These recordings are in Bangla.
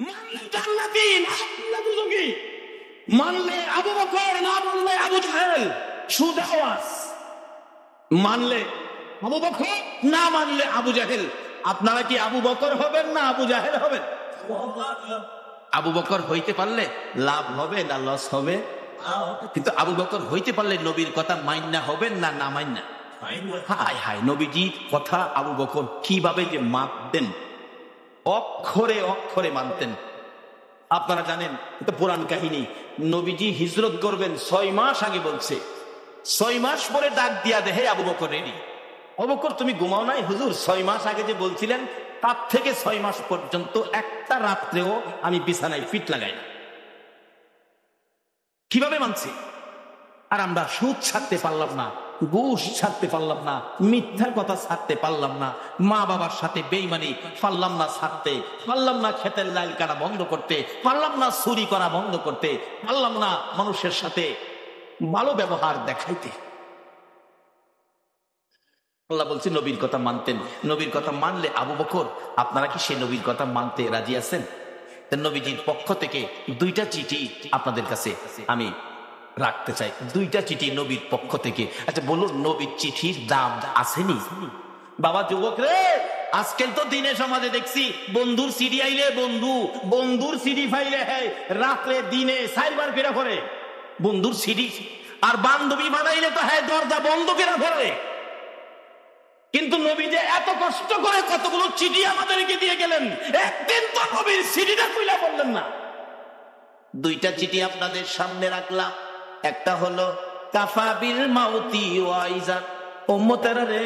মানলে জান্নাতি না দুজকি, মানলে আবু বকর না মানলে আবু জাহেল, সুদে আওয়াজ। মানলে আবু বকর না মানলে আবু জাহেল। আপনারা কি আবু বকর হবেন না আবু জাহেল হবেন? আবু বকর হইতে পারলে লাভ হবে না লস হবে? কিন্তু আবু বকর হইতে পারলে নবীর কথা মাইন্না হবেন না না মাইন্না? হায় হায়, নবীজির কথা আবু বকর কিভাবে যে মানতেন, অক্ষরে অক্ষরে মানতেন। আপনারা জানেন এটা পুরাণ কাহিনী, নবীজি হিজরত করবেন 6 মাস আগে বলছে, 6 মাস পরে ডাক দিয়া দেহে আবু বকর রেডি। আবু বকর তুমি ঘুমাও নাই? হুজুর 6 মাস আগে যে বলছিলেন তার থেকে 6 মাস পর্যন্ত একটা রাত্রেও আমি বিছানায় ফিট লাগাই না। কিভাবে মানছি? আর আমরা সুদ ছাড়তে পারলাম না, ঘুষ ছাড়তে পারলাম না, মিথ্যার কথা ছাড়তে পারলাম না, মা বাবার সাথে বেইমানি পারলাম না ছাড়তে, পারলাম না ক্ষেতের লাইল কাটা বন্ধ করতে, পারলাম না চুরি করা বন্ধ করতে, পারলাম না মানুষের সাথে ভালো ব্যবহার দেখাইতে। আল্লাহ বলছে নবীর কথা মানতেন। নবীর কথা মানলে আবু বকর, আপনারা কি সে নবীর কথা মানতে রাজি আছেন? নবীজির পক্ষ থেকে 2টা চিঠি আপনাদের কাছে আমি রাখতে চাই, 2টা চিঠি নবীর পক্ষ থেকে। আচ্ছা বলুন, নবীর চিঠির দাম আসেনি? বাবা যুবক রে, আজকাল তো দিনে সমাজে দেখছি বন্ধুর সিডি আইলে বন্ধুর সিডি ফাইলে হ্যাঁ রাত্রে দিনে 4 বার ফেরা করে বন্ধুর সিডি, আর বান্ধবী বানাইলে তো হ্যাঁ দরজা বন্ধ ফেরা করে। কিন্তু নবী যে এত কষ্ট করে কতগুলো চিঠি আমাদেরকে দিয়ে গেলেন, একদিন তো নবীর সিডিটা খুলে বললেন না। 2টা চিঠি আপনাদের সামনে রাখলাম। একটা হলো কাফা বিল মাউতি ওয়াইজা, উম্মতেরা রে,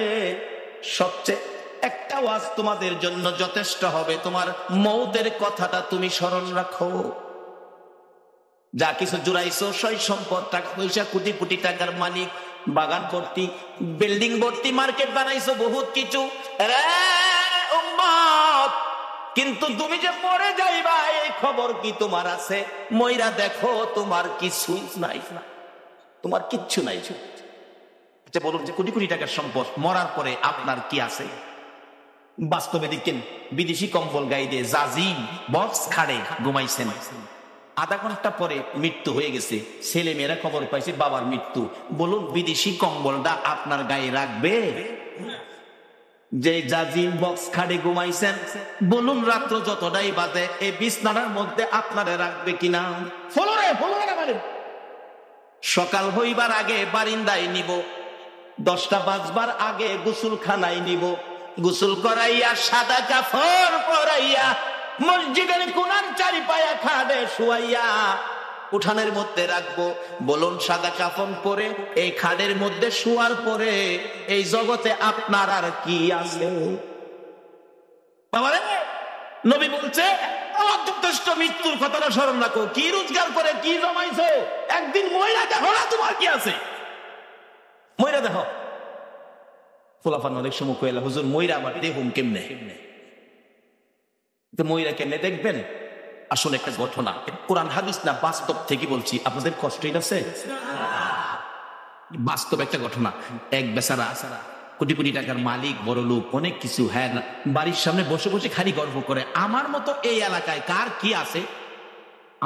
সবচেয়ে একটা ওয়াজ তোমাদের জন্য যথেষ্ট হবে, তোমার মৌতের কথাটা তুমি স্মরণ রাখো। যা কিছু জুড়াইছো, সই সম্পদ, টাকা পয়সা, কোটি কোটি টাকার মালিক, বাগান ভর্তি, বিল্ডিং ভর্তি, মার্কেট বানাইছো, বহুত কিছু, কিন্তু তুমি যে মরে যাইবা এই খবর কি তোমার আছে? মইরা দেখো তোমার কিছু নাই, তোমার কিচ্ছু নাই। আচ্ছা বলুন যে কোটি কোটি টাকার সম্পদ, মরার পরে আপনার কি আছে? বাস্তবে দেখেন, বিদেশি কম্বল গায়ে দিয়ে জাজিম বক্স খাড়ে ঘুমাইছেন, আধা ঘন্টা পরে মৃত্যু হয়ে গেছে, ছেলে মেয়েরা খবর পাইছে বাবার মৃত্যু। বলুন বিদেশি কম্বলটা আপনার গায়ে রাখবে? যে জাজিম বক্স খাড়ে ঘুমাইছেন, বলুন রাত্র যতটাই বাজে এই বিছনার মধ্যে আপনারে রাখবে কিনা? সকাল হইবার আগে বারিন্দায় নিব, 10টা বাজবার আগে গোসলখানায় নিব, গোসল করাইয়া সাদা কাপড় পরাইয়া মসজিদের কোনার চারিপায়া খাটে শুয়াইয়া উঠানের মধ্যে রাখবো। বলুন সাদা কাফন পরে এই খাটের মধ্যে শুয়ার পরে এই জগতে আপনার আর কি আছে? নবী বলছে যথেষ্ট, মৃত্যুর কথাটা স্মরণ রাখো। কি রোজগার করে কি জমাইছো, একদিন ময়রা দেখো না তোমার কি আছে, ময়রা দেখো। ফুলাফান অনেক সময় কইলা হুজুর ময়রা আমার দেখুন কেমনে, ময়রা কেমনে দেখবেন? আসলে একটা ঘটনা, কোরআন হাদিস না, বাস্তব থেকে বলছি, আপনাদের কষ্টই আছে। বাস্তব একটা ঘটনা। এক বেচারা কোটি কোটি টাকার মালিক, বড় লোক, অনেক কিছু, হ্যাঁ, বাড়ির সামনে বসে বসে খালি গর্ব করে, আমার মতো এই এলাকায় কার কি আছে,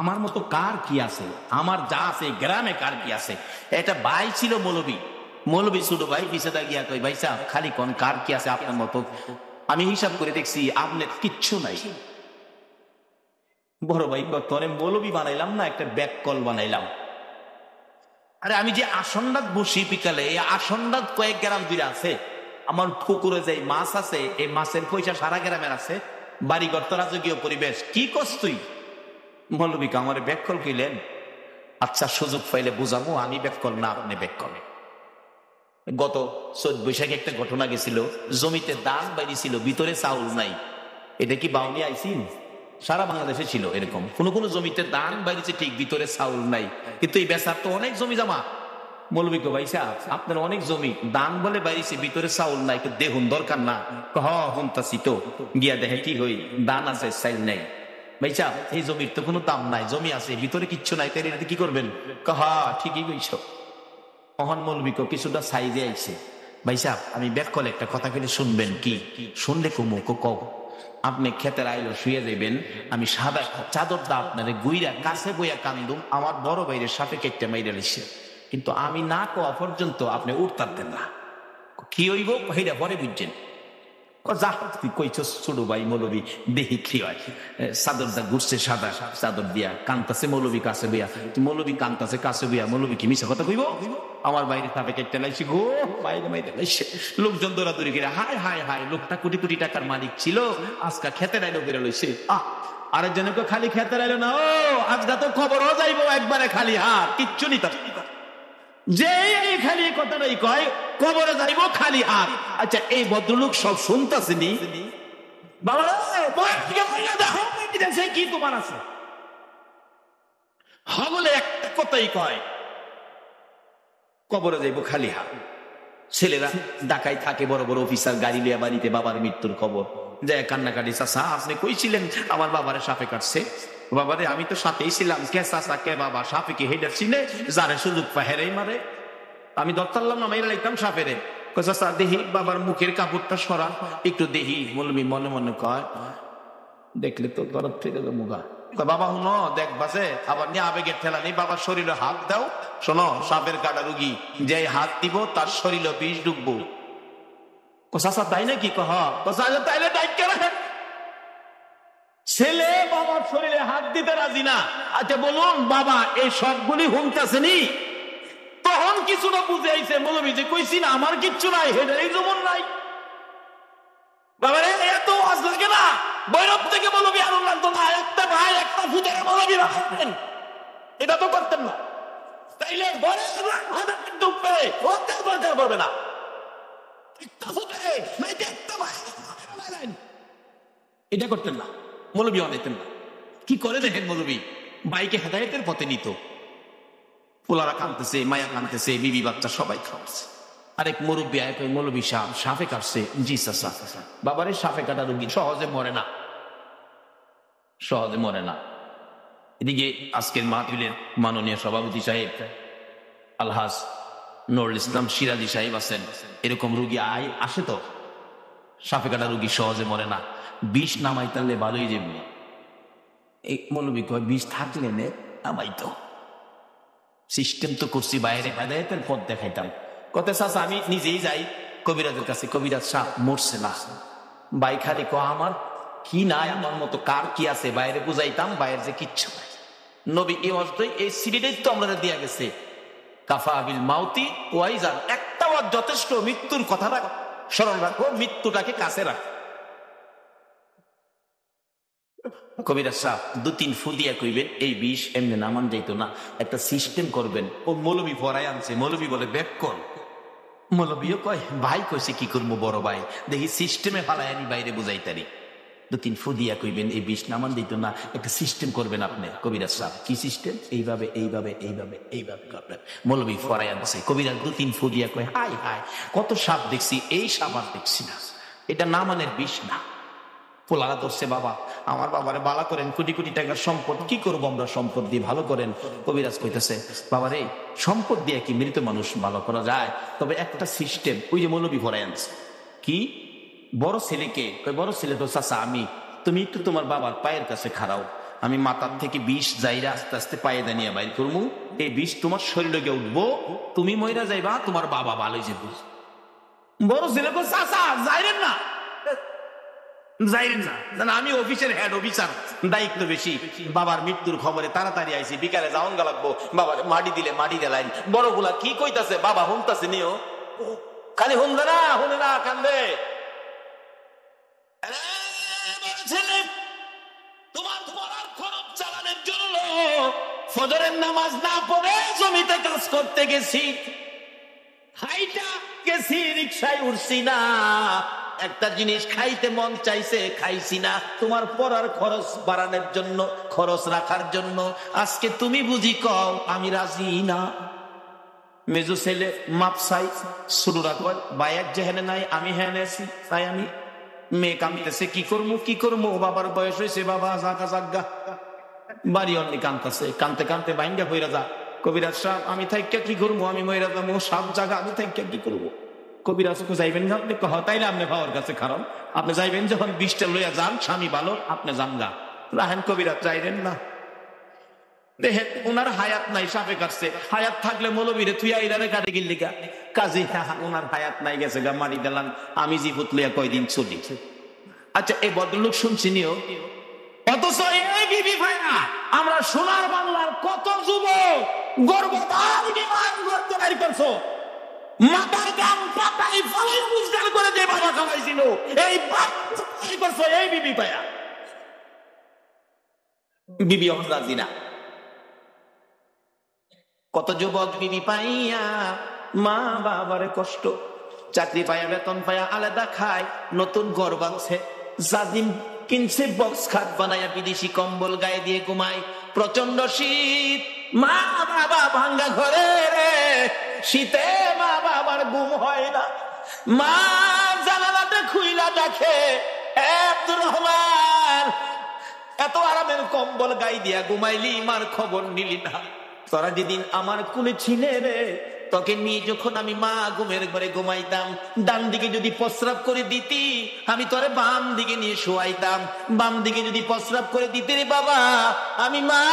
আমার মতো কার কি আছে, আমার যা আছে গ্রামে কার কি আছে। একটা ভাই ছিল মৌলবী ছোট ভাই, পিছে গিয়া কই ভাই সাহেব খালি কোন কার কি আছে আপনার মতো? আমি হিসাব করে দেখছি আপনার কিচ্ছু নাই। বড় ভাই তোরে মৌলবী বানাইলাম না, একটা ব্যাক কল বানাইলাম। আরে আমি যে আসনদাত বসি বিকালে, এই আসনদাত কয়েক গ্রাম দূরে আছে, আমার পুকুরে যে মাছ আছে এই মাছের পয়সা সারা গ্রামের আছে, বাড়িঘর তো রাজকীয় পরিবেশ, কি করছ তুই? মৌলবীকে আমার ব্যাক কল কইলেন। আচ্ছা সুযোগ পাইলে বুঝাবো, আমি ব্যাক কল না আপনি ব্যাক কল। গত 14 বৈশাখে একটা ঘটনা গেছিল, জমিতে ধান বাইরেছিল, ভিতরে চাউল নাই। এটা কি বাউনি আইসিন? সারা বাংলাদেশে ছিল এরকম, কোন জমিতে ধান বাইরেছে ঠিক, ভিতরে চাউল নাই। কিন্তু এই বেচার তো অনেক জমি জমা। মৌলবী কো ভাই সাহেব আপনার অনেক জমি, ধান বলে বাইরেছে, ভিতরে চাউল নাই, দেখুন দরকার না? হুনতাছি তো, গিয়া দেখে কি হই, ধান আছে চাইল নাই। ভাই সাহেব এই জমির তো কোনো দাম নাই, জমি আছে ভিতরে কিচ্ছু নাই, তাই এটা কি করবেন? ঠিকই কইছ। মহান মৌলবী কো কিছুটা সাইজে আইছে, ভাই সাহেব আমি ব্যাক কলে একটা কথা কইলে শুনবেন কি? শুনলে কুমুক কও। আপনি ক্ষেতের আইলো শুয়ে যাবেন, আমি সাদা চাদর দা আপনারে গুইরা কাছে বইয়া কান্দুম, আমার বড় ভাইয়ের সাথে কেটে মাইরা লিখছে, কিন্তু আমি না কোয়া পর্যন্ত আপনি উঠতারতেন না। কি হইব সেইটা পরে বুঝছেন। যা তুই কইছস ছোট ভাই মৌলবী, দেখি কি হয়। চাদর দা ঘুরছে সাদা চাদর দিয়া, কান্তাছে মৌলবী কাছে বইয়া, মৌলবী কান্তাছে কাছে বইয়া, মৌলবী কি মিছা কথা কইব? আমার বাইরে তাপে কেটে লাইছি গো, বাইরে বাইরে লাইছে। লোকজন দৌড়াদৌড়ি করে, হায় হায় হায়, লোকটা কোটি কোটি টাকার মালিক ছিল, আজকা খেতে আইলো বেরো লইছে। আরেকজনকে খালি খেতে আইলো না, ও আজকা তো খবরও যাইবো একবারে খালি হাত, কিচ্ছু নি তার। যে খালি কথাটাই কয় কবরে যাইব খালি হাত। আচ্ছা, এই ভদ্রলোক সব শুনতেছেনি? বাবা কি তোমার আছে? হবলে একটা কথাই কয় কবরে যাইব খালি হাত। ছেলেরা ঢাকায় থাকে, বড় বড় অফিসার, গাড়ি লিয়া বাড়িতে বাবার মৃত্যুর খবর যায়, কান্নাকাটি, চাচা আপনি কইছিলেন আমার বাবারে সাপে কাটছে। বাবারে আমি তো সাথেই ছিলাম। কে চাচা কে বাবা? সাপে কি হেডার চিনে? যারে সুযোগ পায় হেরেই মারে। আমি দত্তাল্লাম না মাইরা লাইতাম সাপেরে। চাচা দেহি বাবার মুখের কাপড়টা সরা একটু দেহি। মৌলবী মনে মনে কয়, দেখলে তো তরফ থেকে মুগা। বাবা হুনো দেখ বাসে, আবার নিয়ে আবেগের ঠেলা নেই, বাবার শরীরে হাত দাও। শোনো, সাপের কাটা রুগী, যে হাত দিব তার শরীরে বিষ ঢুকবো। চাচা তাই নাকি? কহ তাইলে ডাইকে রাখেন। ছেলে বাবার শরীরে হাত দিতে রাজি না। আচ্ছা বলুন বাবা এই সবগুলি হুমতেছেনি? তখন কিছুটা বুঝে আইছে, মৌলবী যে কইছি না আমার কিচ্ছু নাই, হেডারই যেমন নাই। বাবারে এত আজ লাগে না, বৈরব থেকে মৌলবী আরো লাগতো না, একটা ভাই একটা ফুটের মৌলবী রাখেন, এটা তো করতেন না। তাইলে পারবে না, এটা করতেন না, মৌলবী অনেতেন না। কি করে দেখেন, মৌলবী বাইকে হেদায়েতের পথে নিত, পোলারা কাঁদতেছে, মায়া কাঁদতেছে, বিবি বাচ্চা সবাই খাওয়াচ্ছে। আরেক মুরব্বী আয় কই, মৌলবী সাহেব সাপে কাটছে। জি চাচা। বাবারে সাপে কাটা রুগী সহজে মরে না, সহজে মরে না। এদিকে আজকের মাহফিলের মাননীয় সভাপতি সাহেব আলহাজ নুরুল ইসলাম সিরাজি সাহেব আছেন। এরকম রুগী আসে তো, সাপে কাটা রুগী সহজে মরে না, বিষ নামাইতালে ভালোই যাবে। এই মৌলবী কয় বিষ থাকলে নে নামাইতো। সিস্টেম তো করছি, বাইরে হেদায়েতের পথ দেখাইতাম। কত চাচা আমি নিজেই যাই কবিরাজের কাছে, কবিরাজ সাপ মরছে না। বাই খালি ক আমার কি নাই, আমার মতো কার কি আছে, বাইরে বুঝাইতাম, বাইরে যে কিচ্ছু নাই। নবী এই অর্থই এই সিরিটাই তো আমরা দিয়া গেছে, কাফা বিল মাউতি ওয়াইজান, একটা ওয়াজ যথেষ্ট। মৃত্যুর কথাটা স্মরণ রাখো, মৃত্যুটাকে কাছে রাখো। কবিরাজ সাহেব 2-3 ফু দিয়া কইবেন এই বিষ এমনি নামান যাইতো না, একটা সিস্টেম করবেন। ও মৌলবী পড়াই আনছে, মৌলবী বলে ব্যাক কর। মৌলবীও কয় ভাই কইছে কি করবো বড় ভাই, দেখি সিস্টেমে ফালাই আনি বাইরে বুঝাইতারি। 2-3 ফু দিয়া কইবেন এই বিষ নামান দিত না, একটা সিস্টেম করবেন আপনি। কবিরাজ সাহেব কি সিস্টেম? এইভাবে এইভাবে এইভাবে এইভাবে করবেন। মৌলবী পড়াই আনছে, কবিরাজ 2-3 ফু দিয়া কয় হাই হাই কত সাপ দেখছি, এই সাপ আর দেখছি না, এটা নামানের বিষ না। পোলারা ধরছে, বাবা আমার বাবারে বালা করেন, কোটি কোটি টাকার সম্পদ, কি করবো আমরা সম্পদ দিয়ে, ভালো করেন। কবিরাজ কইতেছে, বাবারে সম্পদ দিয়ে কি মৃত মানুষ ভালো করা যায়? তবে একটা সিস্টেম, ওই যে মৌলবী ভরাই আনছে। কি? বড় ছেলেকে বড় ছেলে তো চাচা আমি, তুমি একটু তোমার বাবার পায়ের কাছে খাড়াও, আমি মাথার থেকে বিষ যাইরা আস্তে আস্তে পায়ে দানিয়ে বাইর করবো, এই বিষ তোমার শরীরে গিয়ে উঠবো, তুমি মইরা যাইবা, তোমার বাবা ভালোই যাবো। বড় ছেলে তো চাচা যাইরেন না, যাইরেন না, আমি অফিসের হেড অফিসার, দায়িত্ব বেশি। বাবার মৃত্যুর খবরে তাড়াতাড়ি আইছি, বিকালে যাওন গা লাগবো, বাবার মাটি দিলে মাটি দিলাইন। বড়গুলা কি কইতাছে, বাবা হুমতাছে নিও, খালি হুমদে না, হুনে না, কান্দে। তোমার পড়ার খরচ চালানোর জন্য ফজরের নামাজ না পড়ে জমিতে কাজ করতে গেছি, হাইটা গেছি, রিক্সায় উঠছি না, একটা জিনিস খাইতে মন চাইছে খাইছি না, তোমার পড়ার খরচ বাড়ানোর জন্য, খরচ রাখার জন্য। আজকে তুমি বুঝি কও আমি রাজি না। মেজো ছেলে মাপ চাই, শুরুরা কয় ভাই এক যেহেনে নাই আমি হেনে আছি, তাই আমি মেয়ে কামিতেছে, কি করবো কি করবো, বাবার বয়স হয়েছে, বাবা জাগা জাগা। বাড়ি অন্যি কানতেছে, কানতে কানতে বাইঙ্গা কইরা যা। কবিরাজ সাহেব আমি থাইকা কি করবো, আমি মইরা যাবো, সব জায়গা আমি থাইকা কি করবো। কবিরাজ যাইবেন না আপনি? তাইলে আপনি বাবার কাছে খারাপ, আপনি যাইবেন যখন 20টা লইয়া যান, স্বামী ভালো, আপনি যান গা। রাহেন কবিরাজ যাইবেন না, দেখেন ওনার হায়াত নাই, সাপে কাটছে। হায়াত থাকলে মৌলবীরে তুই আইরারে কাটে গিল্লি গা, কাজী ওনার হায়াত নাই, গেছে গা, মারি দিলাম, আমি জিপুত লইয়া কয়দিন চলি। আচ্ছা, এই ভদ্রলোক শুনছি নিও, অথচ এই বিবি ভাইরা, আমরা সোনার বাংলার কত যুবক গর্ভধার বিমান করতে পারি করছো, মাথার গাম পাতাই ফলাই মুজদার করে যে বাবা খাওয়াইছিল, এই বাচ্চা করছো এই বিবি ভাইয়া। বিবি রাজি না। কত যুবক বিবি পাইয়া মা বাবার কষ্ট, চাকরি পাইয়া বেতন পাইয়া আলাদা খায়, নতুন ঘর বাঁধছে, জাদিম কিনছে বক্স খাট বানাইয়া, বিদেশি কম্বল গায়ে দিয়ে ঘুমায়, প্রচন্ড শীত, মা বাবা ভাঙ্গা ঘরে রে, শীতে মা বাবার ঘুম হয় না, মা জানালাটা খুইলা দেখে আব্দুর রহমান এত আরামের কম্বল গায়ে দিয়া ঘুমাইলি, মার খবর নিলি না, তোরা যেদিন আমার কুলে ছিলে রে, তোকে নিয়ে যখন আমি মা ঘুমের ঘরে ঘুমাইতাম, ডান দিকে যদি প্রস্রাব করে দিতি, আমি তোরে বাম দিকে নিয়ে শোয়াইতাম, বাম দিকে যদি প্রস্রাব করে দিতে রে বাবা, আমি মা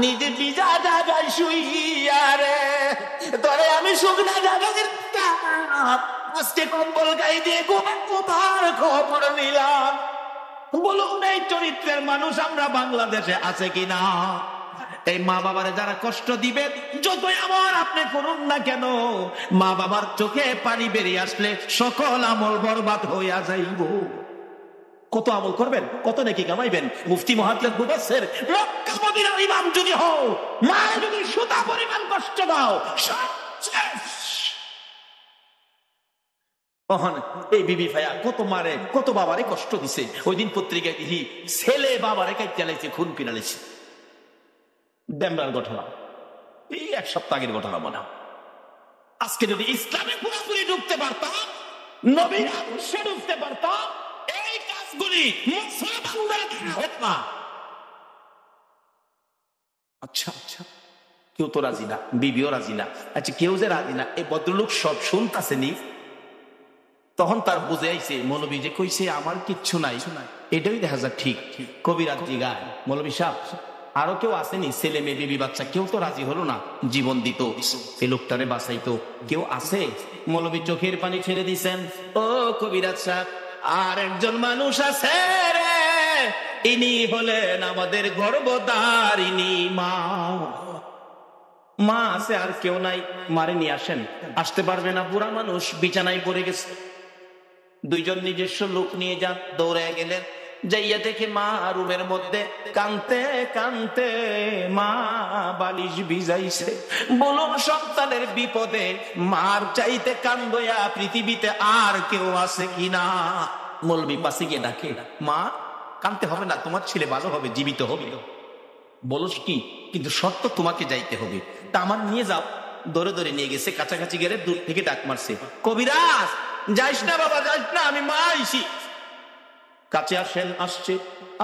নিজে ভিজা জায়গায় শুইয়া রে, তোরে আমি শুকনা জায়গায় দিতাম, আজকে কম্বল গায়ে দিয়ে ঘুমার খবর নিলাম। বলুন এই চরিত্রের মানুষ আমরা বাংলাদেশে আছে কিনা? এই মা বাবার যারা কষ্ট দিবেন, যতই আমল আপনি করুন না কেন, মা বাবার চোখে পানি বেরিয়ে আসলে সকল আমল বরবাদ হইয়া যাইব। কত আমল করবেন, কত নাকি কামাইবেন? মুফতি মুহাদ্দিস মুফাসসির, মক্কা মদিনার ইমাম যদি হও, মা যদি সুতা পরিমাণ কষ্ট দাও, সব শেষ। এই বিবি ভাইয়া কত মারে, কত বাবারে কষ্ট দিছে। ওই দিন পত্রিকায় দেখি ছেলে বাবারে কাইতে চালাইছে, খুন কিনালেছে। ডেমরার ঘটনা, এই 1 সপ্তাহ আগের ঘটনা মনে। আজকে যদি ইসলামে পুরোপুরি ঢুকতে পারতাম, নবীর আদর্শে ঢুকতে পারতাম, এই কাজগুলি মুসলমানদের হতো না। আচ্ছা আচ্ছা, কেউ তো রাজি না, বিবিও রাজি না। আচ্ছা, কেউ যে রাজি না, এই ভদ্রলোক সব শুনতাছেনি, তখন তার বুঝে আইছে মৌলবী যে কইছে আমার কিচ্ছু নাই, এটাই দেখা যাক ঠিক। কবিরাজ জিগায়, মৌলবী সাহেব আরো কেউ আসেনি? ছেলে মেয়ে বিবি বাচ্চা কেউ তো রাজি হলো না, জীবন দিত, এই লোকটারে বাঁচাইতো, কেউ আছে? মৌলবী চোখের পানি ছেড়ে দিছেন, ও কবিরাজ সাহেব, আর একজন মানুষ আছে রে, ইনি হলেন আমাদের গর্ভধারিণী মা। মা আছে, আর কেউ নাই, মারে নিয়ে আসেন। আসতে পারবে না, বুড়া মানুষ বিছানায় পড়ে গেছে। 2 জন নিজস্ব লোক নিয়ে যান, দৌড়ে গেলেন, যাইয়া দেখে মা রুমের মধ্যে কানতে কানতে মা বালিশ ভিজাইছে। বলুন, সন্তানের বিপদে মার চাইতে কান্দয়া পৃথিবীতে আর কেউ আছে কিনা? মৌলবী পাশে গিয়ে ডাকে, মা কানতে হবে না, তোমার ছেলে ভালো হবে, জীবিত হবে। বলস কি, কিন্তু শর্ত তোমাকে যাইতে হবে। তা আমার নিয়ে যাও। দৌড়ে দৌড়ে নিয়ে গেছে, কাছাকাছি গেলে দূর থেকে ডাক মারছে, কবিরাজ যাইস না বাবা, যাইস না, আমি মা আইছি। কাছে আসেন, আসছে,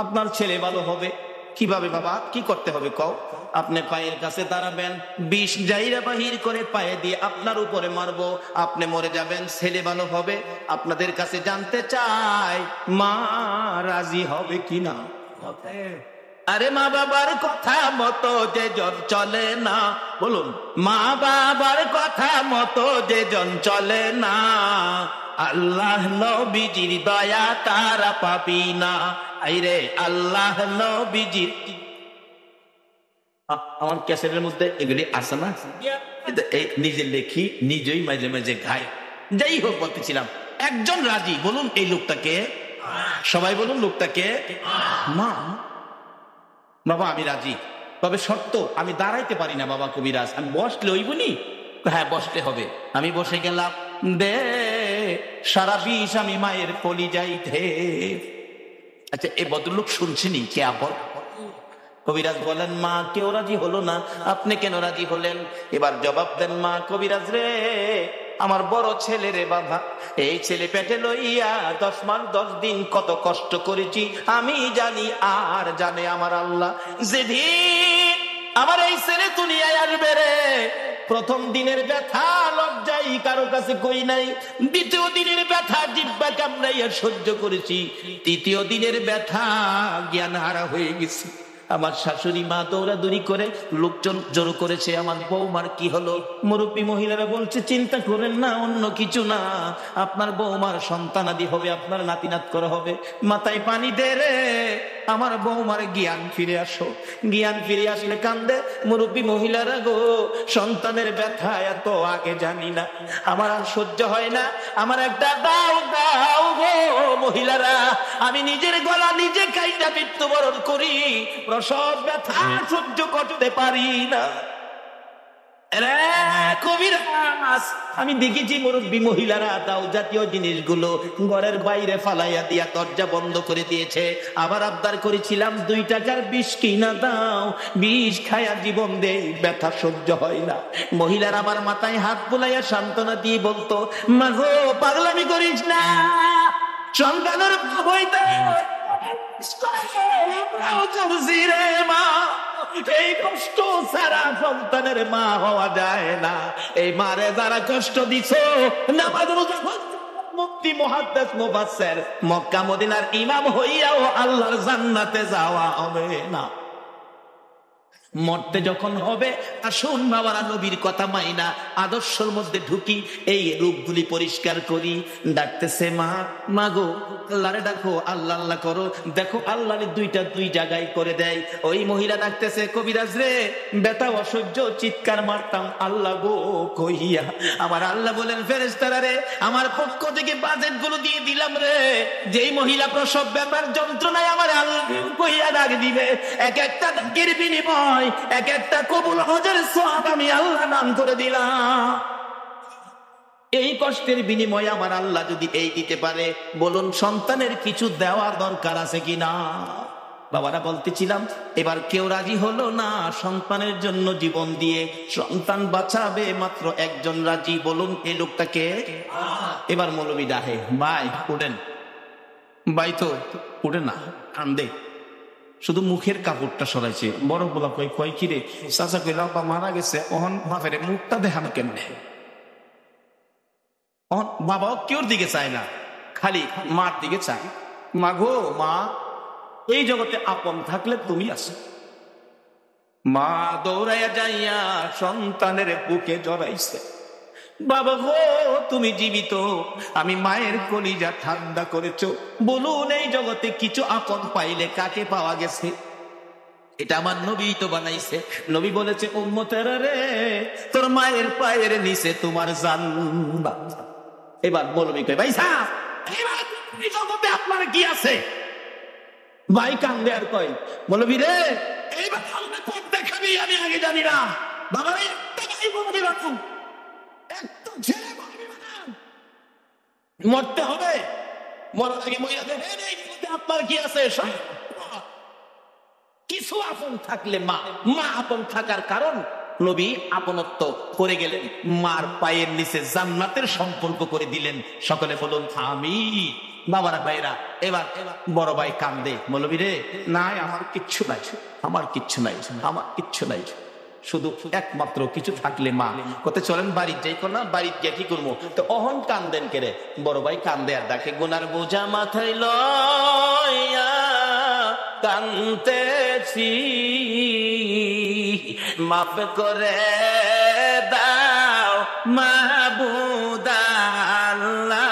আপনার ছেলে ভালো হবে। কিভাবে বাবা, কি করতে হবে কও? আপনি পায়ের কাছে দাঁড়াবেন, বিষ জাইরা বাহির করে পায়ে দিয়ে আপনার উপরে মারবো, আপনি মরে যাবেন, ছেলে ভালো হবে। আপনাদের কাছে জানতে চাই মা রাজি হবে কিনা? আরে মা বাবার কথা মতো যে জন চলে না, বলুন, মা বাবার কথা মতো যে জন চলে না, আল্লাহ নবীজির দয়া তারা পাবি না। আইরে আল্লাহ নবীজির, আমার ক্যাসেটের মধ্যে এগুলি আছে না, নিজে লেখি, নিজেই মাঝে মাঝে গাই। যাই হোক, বলতেছিলাম, একজন রাজি। বলুন এই লোকটাকে, সবাই বলুন লোকটাকে। মা, বাবা আমি রাজি, তবে শর্ত, আমি দাঁড়াইতে পারি না বাবা কবিরাজ, আমি বসলে ওই বলি। হ্যাঁ বসতে হবে। আমি বসে গেলাম, দে সারা বিষ আমি মায়ের কলি যাইতে। আচ্ছা, এই ভদ্রলোক শুনছেনি কে আপন? কবিরাজ বলেন, মা কেউ রাজি হলো না, আপনি কেন রাজি হলেন? এবার জবাব দেন, মা কবিরাজ রে, আমার বড় ছেলে রে বাবা, এই ছেলে পেটে লইয়া 10 মাস 10 দিন কত কষ্ট করেছি আমি জানি, আর জানে আমার আল্লাহ। যেদিন আমার এই ছেলে দুনিয়ায় আসবে রে, প্রথম দিনের ব্যথা লজ্জাই কারো কাছে কই নাই, দ্বিতীয় দিনের ব্যথা জিহ্বা কামড়াইয়া সহ্য করেছি, তৃতীয় দিনের ব্যথা জ্ঞান হারা হয়ে গেছি। আমার শাশুড়ি মা দৌড়াদৌড়ি করে লোকজন জড়ো করেছে, আমার বৌমার কি হলো? মুরব্বী মহিলারা বলছে চিন্তা করেন না, অন্য কিছু না, আপনার বৌমার সন্তানাদি হবে, আপনার নাতিনাত করা হবে। মাথায় পানি দে রে, আমার বৌমার জ্ঞান ফিরে আসো। জ্ঞান ফিরে আসলে কান্দে মুরব্বী মহিলারা, গো সন্তানের ব্যথা এত আগে জানি না, আমার আর সহ্য হয় না, আমার একটা দাও দাও গো মহিলারা, আমি নিজের গলা নিজে কাইটা মৃত্যুবরণ করি, প্রসব ব্যথা সহ্য করতে পারি না। আমি দেখেছি মুরব্বী মহিলারা দাও জাতীয় জিনিসগুলো ঘরের বাইরে ফালাইয়া দিয়া দরজা বন্ধ করে দিয়েছে। আবার আবদার করেছিলাম 2 টাকার বিষ কিনা দাও, বিষ খায়া জীবন দেই, ব্যথা সহ্য হয় না। মহিলার আমার মাথায় হাত বুলাইয়া সান্ত্বনা দিয়ে বলতো, মাগো পাগলামি করিস না, সন্তানের হইতে এই কষ্ট ছাড়া সন্তানের মা হওয়া যায় না। এই মারে যারা কষ্ট দিছ, মুফতি মুহাদ্দিস মুফাসসির মক্কা মদিনার ইমাম হইয়াও আল্লাহর জান্নাতে যাওয়া হবে না। মরতে যখন হবে আসুন বাবারা নবীর কথা মাইনা আদর্শের মধ্যে ঢুকি, এই রূপগুলি পরিষ্কার করি। ডাকতেছে মা, মাগো আল্লাহরে ডাকো, আল্লাহ আল্লাহ করো, দেখো আল্লাহরে 2টা 2 জায়গায় করে দেয়। ওই মহিলা ডাকতেছে, কবিরাজ রে ব্যথা অসহ্য, চিৎকার মারতাম আল্লাহ গো কইয়া। আমার আল্লাহ বলেন, ফেরেশতারা রে আমার পক্ষ থেকে বাজেট গুলো দিয়ে দিলাম রে, যেই মহিলা প্রসব ব্যাপার যন্ত্রণায় আমার আল্লাহ কইয়া ডাক দিবে, এক একটা ডাকের বিনিময় এক একটা কবুল হজের সওয়াব আমি আল্লাহ নাম করে দিলাম। এই কষ্টের বিনিময়ে আমার আল্লাহ যদি এই দিতে পারে, বলুন সন্তানের কিছু দেওয়ার দরকার আছে কিনা? বাবারা বলতেছিলাম, এবার কেউ রাজি হলো না সন্তানের জন্য জীবন দিয়ে সন্তান বাঁচাবে, মাত্র একজন রাজি। বলুন এই লোকটাকে? এবার মৌলবী ডাহে, ভাই উঠেন, ভাই তো উঠে না, কান্দে, শুধু মুখের কাপড়টা সরাইছে। বড় বলা কই কই কি রে? চাচা কইল বাবা মারা গেছে, অহন বাপের মুখটা দেখান কেমনে? অহন বাবাও কেউর দিকে চায় না, খালি মার দিকে চায়। মা গো মা, এই জগতে আপন থাকলে তুমি আছো। মা দৌড়াইয়া যাইয়া সন্তানের বুকে জড়াইছে, বাবা গো তুমি জীবিত, আমি মায়ের কলিজা ঠান্ডা করেছো। বলুন এই জগতে কিছু আপন পাইলে কাকে পাওয়া গেছে? এটা আমার নবী তো বানাইছে। নবী বলেছে, উম্মতেরা রে তোর মায়ের পায়ের নিচে তোমার জান্নাত। এবার বলবি কই ভাই সাহেব, এবার এই জগতে আপনার কি আছে? ভাই কান্দে আর কয়, বলবি রে এইবার আল্লাহ পথ দেখাবি, আমি আগে জানি না। বাবা রে একটা ভাই বলবি রাখুন, একটা ছেলে বলবি বানান, মরতে হবে, মরার আগে মহিলা দেখে নেই আপনার কি আছে। কিছু আপন থাকলে মা, মা আপন থাকার কারণ নবী আপনত্ব করে গেলেন, মার পায়ের নিচে জান্নাতের সম্পর্ক করে দিলেন। সকলে বলুন আমিন। বাবারা ভাইরা, এবার বড় ভাই কান্দে, মৌলবী রে নাই আমার কিচ্ছু নাই, আমার কিচ্ছু নাই, আমার কিচ্ছু নাই, শুধু একমাত্র কিছু থাকলে মা। কোথায় চলেন বাড়ির যাই না, বাড়ির গিয়ে কি করবো? তো অহন কান্দেন কেড়ে, বড় ভাই কান্দে আর ডাকে, গোনার বোঝা মাথায় লইয়া কান্দেছি, মাফ করে দাও মাবুদ আল্লাহ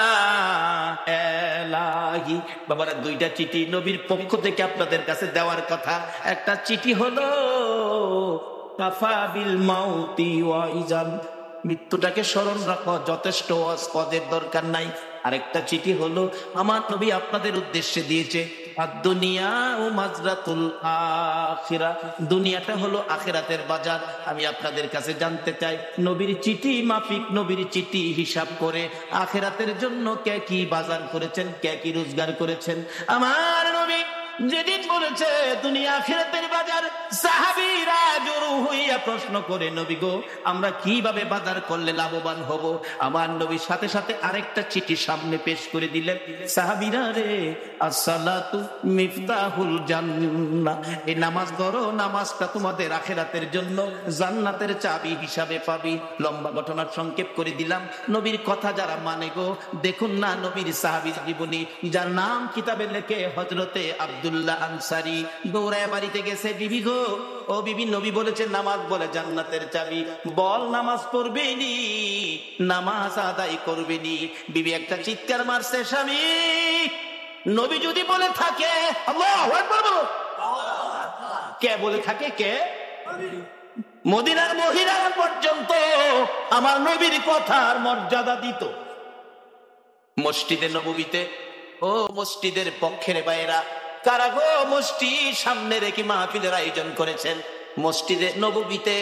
এলাহি। বাবারা 2টা চিঠি নবীর পক্ষ থেকে আপনাদের কাছে দেওয়ার কথা। একটা চিঠি হলো কাফাবিল মাউতি ওয়াইজান, মৃত্যুটাকে স্মরণ রাখো, যথেষ্ট পদের দরকার নাই। আরেকটা চিঠি হলো আমার নবী আপনাদের উদ্দেশ্যে দিয়েছে, দুনিয়া ও মাজরাতুল আখিরা, দুনিয়াটা হলো আখিরাতের বাজার। আমি আপনাদের কাছে জানতে চাই, নবীর চিঠি মাফিক, নবীর চিঠি হিসাব করে আখিরাতের জন্য কে কি বাজার করেছেন, কে কি রোজগার করেছেন। আমার নবী যেদিন বলেছে দুনিয়া আখিরাতের বাজার, সাহাবীরা জড়ো হইয়া প্রশ্ন করে, নবী গো, আমরা কিভাবে বাজার করলে লাভবান হব? আমার নবীর সাথে সাথে আরেকটা চিঠি সামনে পেশ করে দিলেন, সাহাবীরা রে, আসসালাতু মিফতাহুল জান্নাহ, এই নামাজ ধরো, নামাজটা তোমাদের আখিরাতের জন্য জান্নাতের চাবি হিসাবে পাবি। লম্বা ঘটনার সংক্ষেপ করে দিলাম। নবীর কথা যারা মানে গো, দেখুন না নবীর সাহাবীর জীবনী, যার নাম কিতাবে লেখে হযরতে আব্দুল্লাহ আনসারী, দৌড়ায় বাড়িতে গেছে, বিবি গো, ও বিবি, নবী বলেছেন নামাজ বলে জান্নাতের চাবি, বল নামাজ পড়বেনি, নামাজ আদায় করবেনি। বিবি একটা চিৎকার মারছে, স্বামী, নবী যদি বলে থাকে, আল্লাহু আকবার বলো, কে বলে থাকে? কে? মদিনার মহিলারা পর্যন্ত আমার নবীর কথার মর্যাদা দিত। মসজিদে নববীতে, ও মসজিদের পক্ষের বাইরা, কারা গো মসজিদ সামনে রেখে মাহফিলের আয়োজন করেছেন? মসজিদে নববীতে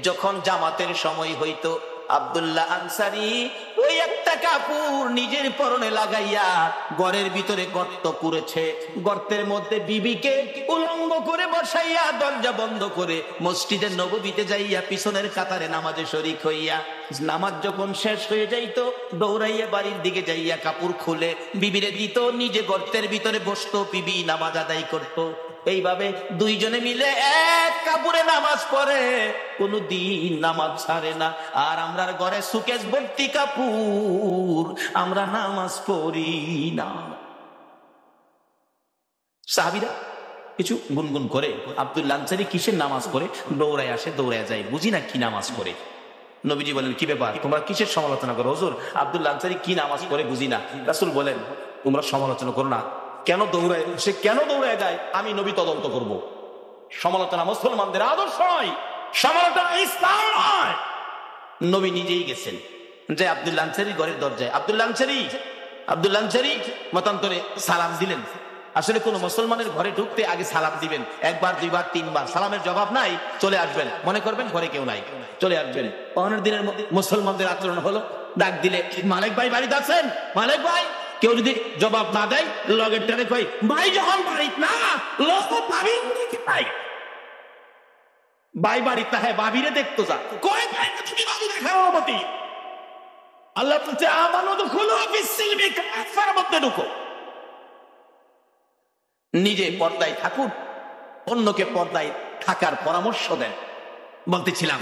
যখন জামাতের সময় হইতো, আব্দুল্লাহ আনসারী ওই একটা কাপড় নিজের পরনে লাগাইয়া ঘরের ভিতরে গর্ত করেছে, গর্তের মধ্যে বিবিকে উলঙ্গ করে বসাইয়া দরজা বন্ধ করে মসজিদের নববীতে যাইয়া পিছনের কাতারে নামাজে শরীক হইয়া, নামাজ যখন শেষ হয়ে যাইতো দৌড়াইয়া বাড়ির দিকে যাইয়া কাপড় খুলে বিবিরে দিত, নিজে গর্তের ভিতরে বসতো, বিবি নামাজ আদায় করত। এইভাবে দুইজনে মিলে এক কাপড়ে নামাজ পড়ে, কোনদিন নামাজ ছাড়ে না। আর আমরার ঘরে সুকেশ ভর্তি কাপড়, আমরা নামাজ পড়ি না। সাহাবীরা কিছু গুনগুন করে, আব্দুল্লাহ আনসারী কিসের নামাজ পড়ে? দৌড়ায় আসে, দৌড়ায় যায়, বুঝি না কি নামাজ পড়ে। নবীজি বলেন, কি ব্যাপার, তোমরা কিসের সমালোচনা করো? হুজুর, আব্দুল্লাহ আনসারী কি নামাজ পড়ে বুঝি না। রাসূল বলেন, তোমরা সমালোচনা করো না, কেন দৌড়ায়, সে কেন দৌড়ায় যায়, আমি নবী তদন্ত করব। সমালোচনা মুসলমানদের আদর্শ নয়, সমালোচনা ইসলাম নয়। নবী নিজেই গেছেন, যে আব্দুল্লাহ আনসারী ঘরের দরজায়, আব্দুল্লাহ আনসারী মতান্তরে সালাম দিলেন। আসলে কোন মুসলমানের ঘরে ঢুকতে আগে সালাম দিবেন, একবার, দুইবার, তিনবার, সালামের জবাব নাই, চলে আসবেন, মনে করবেন ঘরে কেউ নাই, চলে আসবেন। অনেক দিনের মধ্যে মুসলমানদের আচরণ হলো, ডাক দিলে, মালিক ভাই বাড়িতে আছেন? মালিক ভাই, কেউ যদি জবাব না দেয়, লগের টানে কই, ভাই যখন বাড়িতে না, লোক ভাবি নাই, ভাই বাড়িতে, হ্যাঁ ভাবিরে দেখতো যা, কই ভাই তুমি ভাবি দেখা অনুমতি। আল্লাহ বলছে, আমানো তো খুলো বিসিলমি কাফার মধ্যে ঢুকো। নিজে পর্দায় থাকুন, অন্যকে পর্দায় থাকার পরামর্শ দেন। বলতেছিলাম,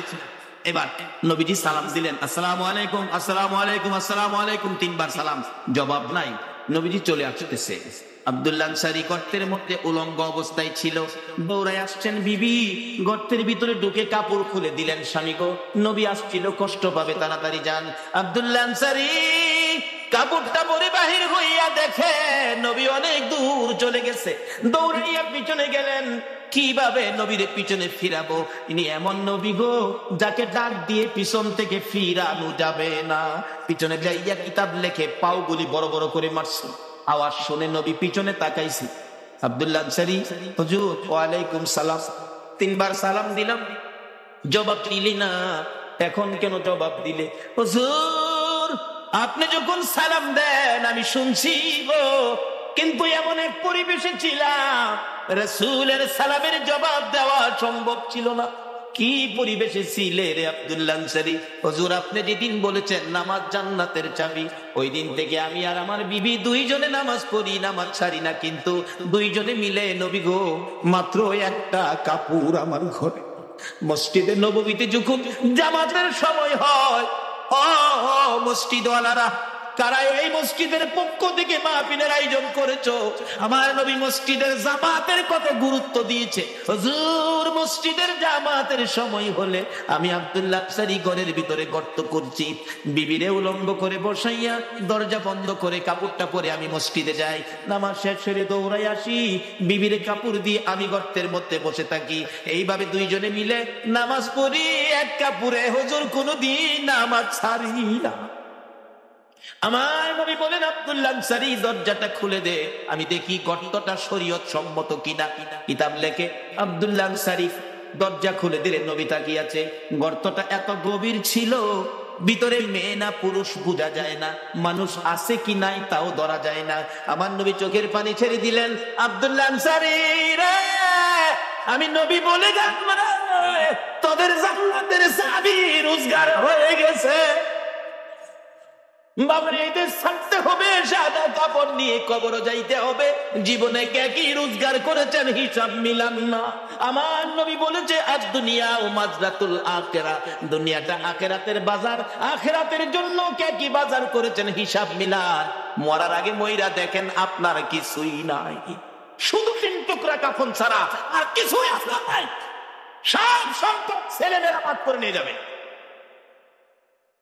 এবার নবীজি সালাম দিলেন, আসসালামু আলাইকুম, আসসালামু আলাইকুম, আসসালামু আলাইকুম, তিনবার সালাম, জবাব নাই। নবীজি চলে আসতেছে, আব্দুল্লাহ আনসারী গর্তের মধ্যে উলঙ্গ অবস্থায় ছিল, দৌড়ায় আসছেন, বিবি গর্তের ভিতরে ঢুকে কাপড় খুলে দিলেন, স্বামী গো, নবী আসছিল, কষ্ট পাবে, তাড়াতাড়ি যান। আব্দুল্লাহ আনসারী কাপড়টা পরে বাহির হইয়া দেখে নবী অনেক দূর চলে গেছে, দৌড়াইয়া পিছনে গেলেন। কিভাবে নবীর পিছনে ফিরাবো? ইনি এমন নবী গো, যাকে ডাক দিয়ে পিছন থেকে ফিরানো যাবে না। পিছনে যাইয়া কিতাব লেখে পাওগুলি বড় বড় করে মারছে। আওয়াজ শুনে নবী পিছনে তাকাইছে, আব্দুল্লাহ আনসারী, হুজুর, ওয়ালাইকুম সালাম, তিনবার সালাম দিলাম, জবাব দিলি না, এখন কেন জবাব দিলে? হুজুর, আপনি যখন সালাম দেন আমি শুনছি গো, কিন্তু এমন এক পরিবেশে ছিলাম রাসূলের সালামের জবাব দেওয়া সম্ভব ছিল না। কি পরিবেশে ছিলে রে আব্দুল্লাহ আনসারী? হুজুর, আপনি যেদিন বলেছেন নামাজ জান্নাতের চাবি, ওই দিন থেকে আমি আর আমার বিবি দুইজনে নামাজ পড়ি, নামাজ ছাড়ি না, কিন্তু দুইজনে মিলে নবী গো, মাত্র একটা কাপড় আমার ঘরে। মসজিদে নববীতে যখন জামাতের সময় হয়, ও মসজিদওয়ালারা, কারা এই মসজিদের পক্ষ থেকে মাহফিলের আয়োজন করেছো, আমার নবী মসজিদের জামাতের কত গুরুত্ব দিয়েছে। হুজুর, মসজিদের জামাতের সময় হলে আমি আব্দুল্লাহ আনসারী ঘরের ভিতরে গর্ত করছি, বিবিরে উলঙ্গ করে বসাইয়া দরজা বন্ধ করে কাপড়টা পরে আমি মসজিদে যাই, নামাজ শেষ করে দৌড়াই আসি, বিবিরে কাপড় দিয়ে আমি গর্তের মধ্যে বসে থাকি। এইভাবে দুইজনে মিলে নামাজ পড়ি এক কাপড়ে। হুজুর, কোনদিন নামাজ ছাড়ি না। আমার নবী বলেন, আব্দুল্লাহ আনসারী দরজাটা খুলে দে, আমি দেখি গর্তটা শরীয়ত সম্মত কিনা। কিতাব লেখে আব্দুল্লাহ আনসারী দরজা খুলে দিলেন, নবী তাকিয়ে আছে। গর্তটা এত গভীর ছিল, ভিতরে মেয়ে না পুরুষ বোঝা যায় না, মানুষ আছে কি নাই তাও ধরা যায় না। আমার নবী চোখের পানি ছেড়ে দিলেন, আব্দুল্লাহ আনসারী রে, আমি নবী বলে গেলাম, তো তোদের জান্নাতের চাবি রোজগার হয়ে গেছে। বাবার এদের ছাড়তে হবে, সাদা কাপড় নিয়ে কবর যাইতে হবে। জীবনে কে কি রোজগার করেছেন হিসাব মিলান না। আমার নবী বলেছে আজ দুনিয়া ও মাজরাতুল আখিরা, দুনিয়াটা আখিরাতের বাজার, আখিরাতের জন্য কে কি বাজার করেছেন হিসাব মিলান। মরার আগে মইরা দেখেন আপনার কিছুই নাই, শুধু 3 টুকরা কাফন ছাড়া আর কিছুই আপনার নাই। সব সম্পদ ছেলেমেয়েরা পাত করে নিয়ে যাবে।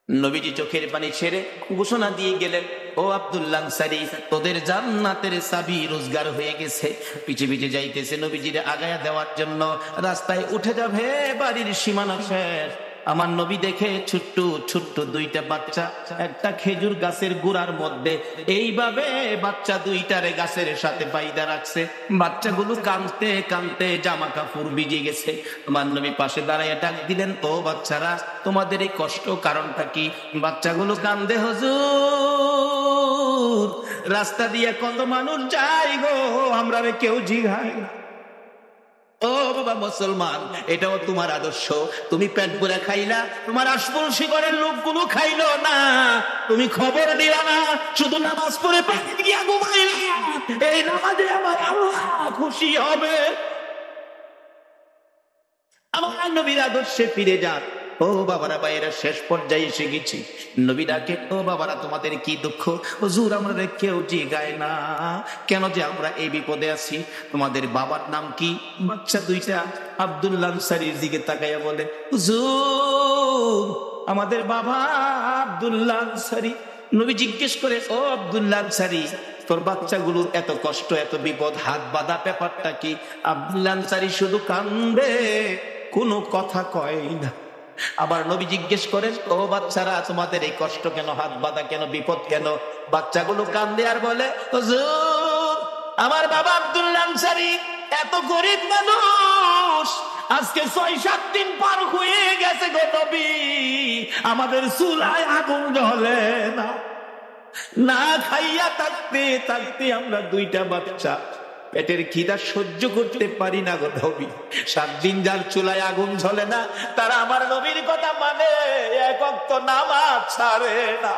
নবীজি চোখের পানি ছেড়ে ঘোষণা দিয়ে গেলেন, ও আব্দুল্লাহ আনসারী, তোদের জান্নাতের চাবি রোজগার হয়ে গেছে। পিছে পিছে যাইতেছে নবীজির আগায়া দেওয়ার জন্য। রাস্তায় উঠে যাবে, বাড়ির সীমানা শেষ। আমার নবী দেখে ছোট্ট ছোট্ট 2টা বাচ্চা একটা খেজুর গাছের গুড়ার মধ্যে এইভাবে বাচ্চা 2টারে গাছের সাথে বাইদা রাখছে। বাচ্চাগুলো কাঁদতে কাঁদতে জামা কাপড় ভিজে গেছে। আমার নবী পাশে দাঁড়ায় ডাক দিলেন, ও বাচ্চারা, তোমাদের এই কষ্ট কারণটা কি? বাচ্চাগুলো কান্দে, হুজুর রাস্তা দিয়ে কত মানুষ যায় গো, আমরা কেউ জিগায় না। ও বাবা মুসলমান, এটাও তোমার আদর্শ? তুমি পেট ভরে খাইলা, তোমার আশপাশি ঘরের লোকগুলো খাইলো না, তুমি খবর দিলা না, শুধু নামাজ পড়ে পানি গিয়া ঘুমাইলা। এই নামাজে আমার আল্লাহ খুশি হবে। আমার নবীর আদর্শে ফিরে যান। ও বাবারা, বাইরা শেষ পর্যায়ে এসে গেছি। নবী ডাকে, ও বাবারা, তোমাদের কি দুঃখ? হুজুর আমাদের কেউ জিগায় না কেন যে আমরা এই বিপদে আছি। তোমাদের বাবার নাম কি? বাচ্চা 2টা আব্দুল্লাহ আনসারীর দিকে তাকাইয়া বলে, হুজুর আমাদের বাবা আব্দুল্লাহ আনসারী। নবী জিজ্ঞেস করে, ও আব্দুল্লাহ আনসারী, তোর বাচ্চাগুলোর এত কষ্ট, এত বিপদ, হাত বাঁধা ব্যাপারটা কি? আব্দুল্লাহ আনসারী শুধু কান্দে, কোনো কথা কয় না। আবার নবী জিজ্ঞেস করেন, ও বাচ্চারা, তোমাদের এই কষ্ট কেন, হাত বাঁধা কেন, বিপদ কেন? বাচ্চাগুলো কান্দে আর বলে, হুজুর আমার বাবা আব্দুল্লাহ আনসারী এত গরিব মানুষ, আজকে 6-7 দিন পার হয়ে গেছে গো নবী, আমাদের চুলায় আগুন জ্বলে না, না খাইয়া থাকতে থাকতে আমরা 2টা বাচ্চা পেটের খিদা সহ্য করতে পারি না গো নবী। 7 দিন যার চুলায় আগুন জ্বলে না, তারা আমার নবীর কথা মানে, এক ওয়াক্ত নামাজ ছাড়ে না।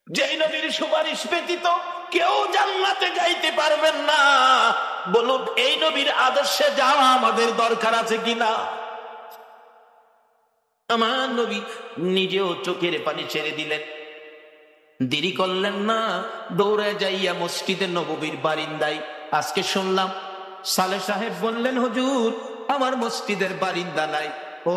যেই নবীর সুপারিশ ব্যতীত কেউ জান্নাতে যাইতে পারবেন না, বলুন এই নবীর আদর্শে যাওয়া আমাদের দরকার আছে কিনা? আমার নবী নিজেও চোখের পানি ছেড়ে দিলেন, দেরি করলেন না, দৌড়ে যাইয়া মসজিদে নববীর বারিন্দায়। আজকে শুনলাম সালেহ সাহেব বললেন, হুজুর আমার মসজিদের বারিন্দা নাই। ও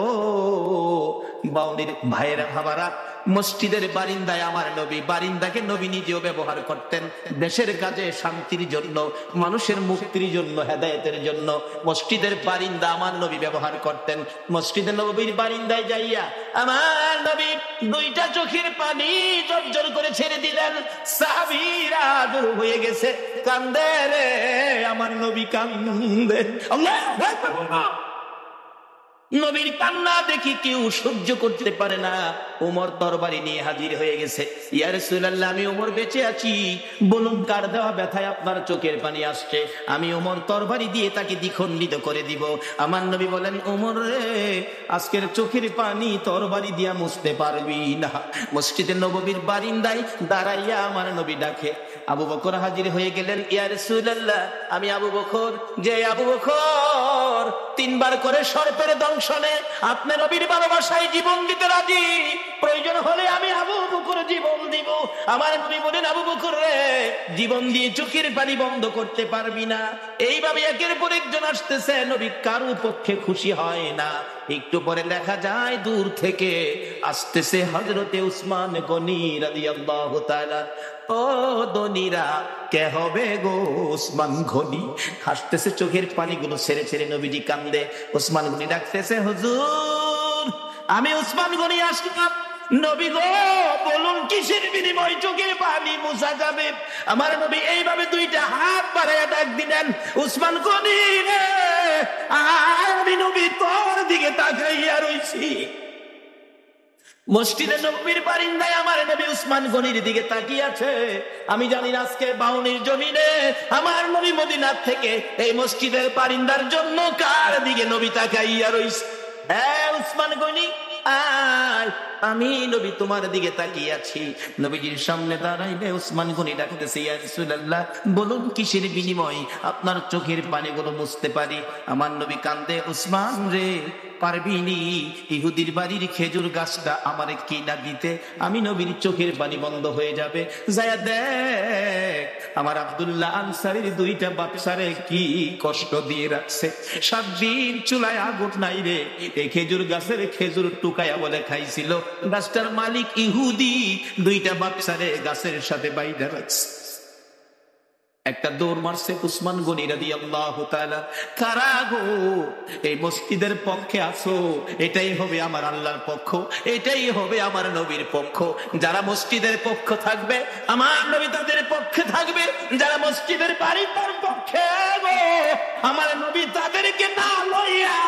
বাউনির ভাইয়েরা, ভাবারা, মসজিদের বারিন্দায় আমার নবী, বারিন্দাকে নবী নিজেও ব্যবহার করতেন দেশের কাজে, শান্তির জন্য, মানুষের মুক্তির জন্য, হেদায়েতের জন্য। মসজিদের বারিন্দা আমার নবী ব্যবহার করতেন। মসজিদে নববীর বারিন্দায় যাইয়া আমার নবী 2টা চোখের পানি জর্জর করে ছেড়ে দিলেন। সাহাবীরা দূর হয়ে গেছে, কান্দে রে আমার নবী কান্দে। আল্লাহু আকবার। নবীর কান্না দেখি কেউ সহ্য করতে পারে না। ওমর তরবারি নিয়ে হাজির হয়ে গেছে। ইয়া রাসূলুল্লাহ, আমি ওমর বেঁচে আছি, বলুন কার দেওয়া ব্যথায় আপনার চোখের পানি আসছে, আমি ওমর তরবারি দিয়ে তাকে দ্বিখণ্ডিত করে দিব। আমার নবী বলেন, ওমর রে, আজকের চোখের পানি তরবারি দিয়া মুছতে পারবি না। মসজিদে নববীর বারিন্দায় দাঁড়াইয়া আমার নবী ডাকে। আবু বকর হাজির হয়ে গেলেন। ইয়া রাসূলুল্লাহ, আমি আবু বকর, যে আবু বকর 3 বার করে সর্পের দংশনে আপনি নবীর ভালোবাসায় জীবন দিতে রাজি, প্রয়োজন হলে আমি আবু বকর জীবন দিব। আমার নবী বলেন, আবু বকর রে, জীবন দিয়ে চোখের পানি বন্ধ করতে পারবি না। এইভাবে একের পর একজন আসতেছে, নবী কারো পক্ষে খুশি হয় না। একটু পরে দেখা যায় দূর থেকে আসতেছে হযরতে উসমান গনি রাদিয়াল্লাহু তাআলা। ও দনিরা, কে হবে গো উসমান গনি? হাসতেছে, চোখের পানিগুলো ছেড়ে ছেড়ে নবীজি কান্দে। উসমান গনি ডাকতেছে, হুজুর আমি উসমান গনি আসলাম। নবী গো, বলুন কিসের বিনিময় চোখের পানি মুছা যাবে? আমার নবী এইভাবে 2টা হাত বাড়াইয়া ডাক দিলেন, উসমান গনি রে, আমি নবী তোর দিকে তাকাইয়া রইছি, মসজিদে নবীর বারিন্দায় আমার নবী উসমান গনির দিকে তাকিয়ে আছে। আমি জানি না আজকে বাউনির জমিনে আমার নবী মদিনার থেকে এই মসজিদের বারিন্দার জন্য কার দিকে নবী তাকাইয়া রইছে। হ্যাঁ উসমান গনি আর আমি নবী তোমার দিকে তাকিয়ে আছি। নবীজির সামনে দাঁড়াইলে উসমান গনি ডাকতেছে, ইয়া রাসূলুল্লাহ বলুন কিসের বিনিময় আপনার চোখের পানিগুলো মুছতে পারি। আমার নবী কান্দে, উসমান রে পারবিনি ইহুদির বাড়ির খেজুর গাছটা আমারে কিনা দিতে, আমি নবীর চোখের পানি বন্ধ হয়ে যাবে। যায়া দেখ আমার আব্দুল্লাহ আনসারীর দুইটা বাচ্চারে কি কষ্ট দিয়ে রাখছে। 7 দিন চুলায় আগুন নাই রে, এই খেজুর গাছের খেজুর টুকায়া বলে খাইছিল। গাছটার মালিক ইহুদি, দুইটা বাচ্চারে গাছের সাথে বাইধা রাখছে। একটা দৌড় মারছে উসমান গনি রাদিয়াল্লাহু তাআলা। কারা গো এই মসজিদের পক্ষে আছো? এটাই হবে আমার আল্লাহর পক্ষ, এটাই হবে আমার নবীর পক্ষ। যারা মসজিদের পক্ষ থাকবে আমার নবী তাদের পক্ষে থাকবে, যারা মসজিদের বাড়ির পক্ষে গো আমার নবী তাদেরকে না লইয়া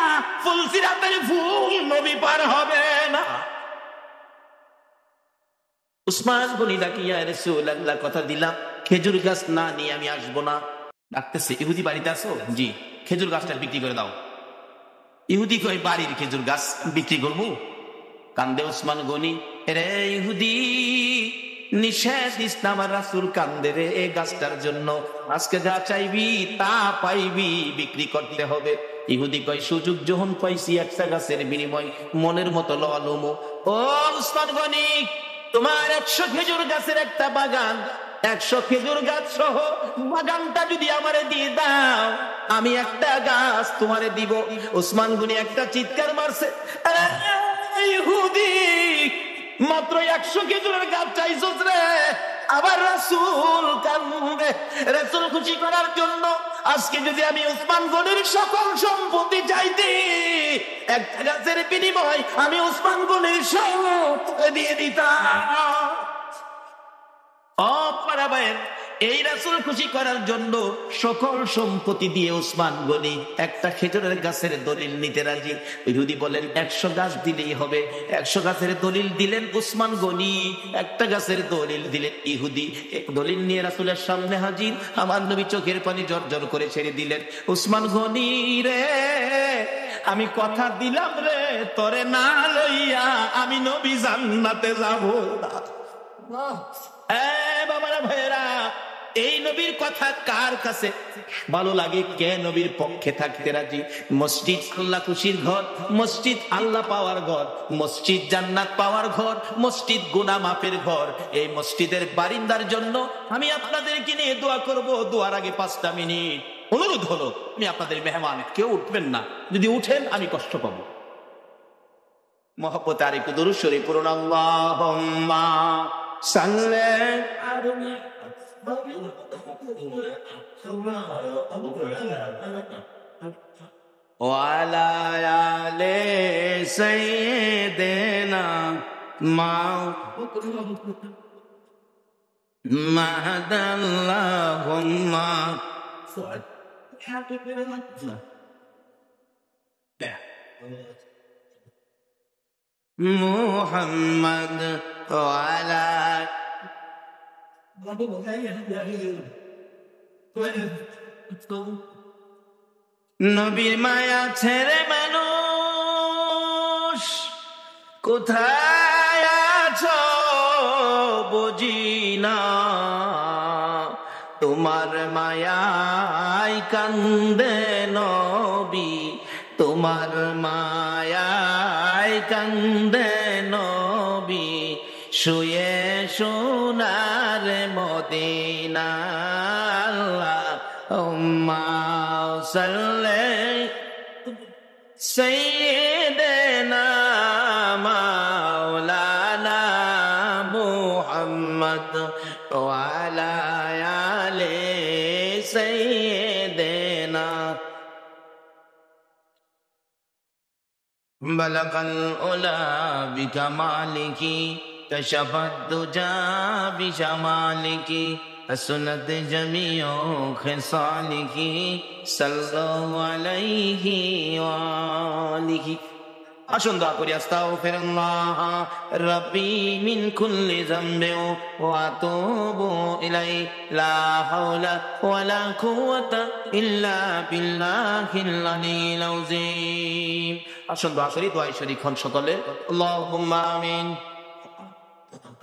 ফুলসিরাতের ফুল নবী পার হবে না। উসমান গনি ডাকিয়া, ইয়া রাসূলুল্লাহ কথা দিলাম খেজুর গাছ না নিয়ে আমি আসবো না। ডাকতেছে, ইহুদি বাড়িতে আছো? জি। খেজুর গাছটা বিক্রি করে দাও। ইহুদি কই বাড়ির খেজুর গাছ বিক্রি করবো? কান্দে উসমান গনি, রে ইহুদি নিষেধ ইসলাম আর রাসূল কান্দে রে এই গাছটার জন্য। আজকে যা চাইবি তা পাইবি, বিক্রি করতে হবে। ইহুদি কয় সুযোগ যখন পাইছি একটা গাছের বিনিময় মনের মতো ললমো। ও উসমান গনি তোমার 100 খেজুর গাছের একটা বাগান, 100 খেজুর গাছ সহ বাগানটা যদি আমারে দিয়ে দাও আমি একটা গাছ তোমারে দিব। উসমান গনি একটা চিৎকার মারছে, ইহুদি মাত্র 100 খেজুরের গাছ চাইছস রে? আবার রাসূল কান্দে। রাসূল খুশি করার জন্য আজকে যদি আমি উসমান গনির সকল সম্পত্তি চাইতে একটা গাছের বিনিময় আমি উসমান গনির সব দিয়ে দিতাম। এই রাসূল খুশি করার জন্য সকল সম্পত্তি দিয়ে উসমান গনি একটা খেজুরের গাছের দলিল নিতে রাজি। ইহুদি বলেন 100 গাছ দিলেই হবে। 100 গাছের দলিল দিলেন উসমান গনি, একটা গাছের দলিল দিলেন ইহুদি। এক দলিল নিয়ে রাসূলের সামনে হাজির। আমার নবী চোখের পানি জর্জর করে ছেড়ে দিলেন। উসমান গনি রে আমি কথা দিলাম রে, তোরে না লইয়া আমি নবী জান্নাতে যাব না। বাবারা ভাইরা, এই নবীর কথা কার কাছে ভালো লাগে? কে নবীর পক্ষে থাকতে রাজি? মসজিদ আল্লাহ খুশির ঘর, মসজিদ আল্লাহ পাওয়ার ঘর, মসজিদ জান্নাত পাওয়ার ঘর, মসজিদ গুনাহ মাফের ঘর। এই মসজিদের বারিন্দার জন্য আমি আপনাদেরকে নিয়ে দোয়া করব। দোয়ার আগে 5টা মিনিট অনুরোধ হলো, আমি আপনাদের মেহমান, কেউ উঠবেন না। যদি উঠেন আমি কষ্ট পাবো। মহব্বতে আর একটু দুরূদ শরীফ পড়ুন। আল্লাহুম্মা সাল্লি ওয়ালা আলে সাইয়্যিদিনা মাহাদাল্লাহুম্মা মুহাম্মদ ওয়ালা নবীর মায়া ছেড়ে মানুষ কোথায় আছো বুঝি না, তোমার মায়ায় কান্দে নবী, তোমার মায়ায় কান্দে নবী, শুয়ে সোনার মদিনা। আল্লাহুম্মা সাল্লি সাইয়্যিদিনা মাওলানা মুহাম্মদ ওয়া আলা আলি সাইয়্যিদিনা। বালাগাল উলা বিকামালিহি كشفت الدجى بجمالك حسنت جميع خصالك صلوا عليه وآله আসুন দোয়া করি, আস্তাগফিরুল্লাহ রাব্বি মিন কুল্লি যামবিন ওয়া আতুবু ইলাইহি লা হাওলা ওয়ালা কুওয়াতা ইল্লা বিল্লাহিল আলিয়্যিল আযীম। আসুন দোয়া করি, দোয়ায় শরীক হন সকলে। আল্লাহুম্মা আমিন,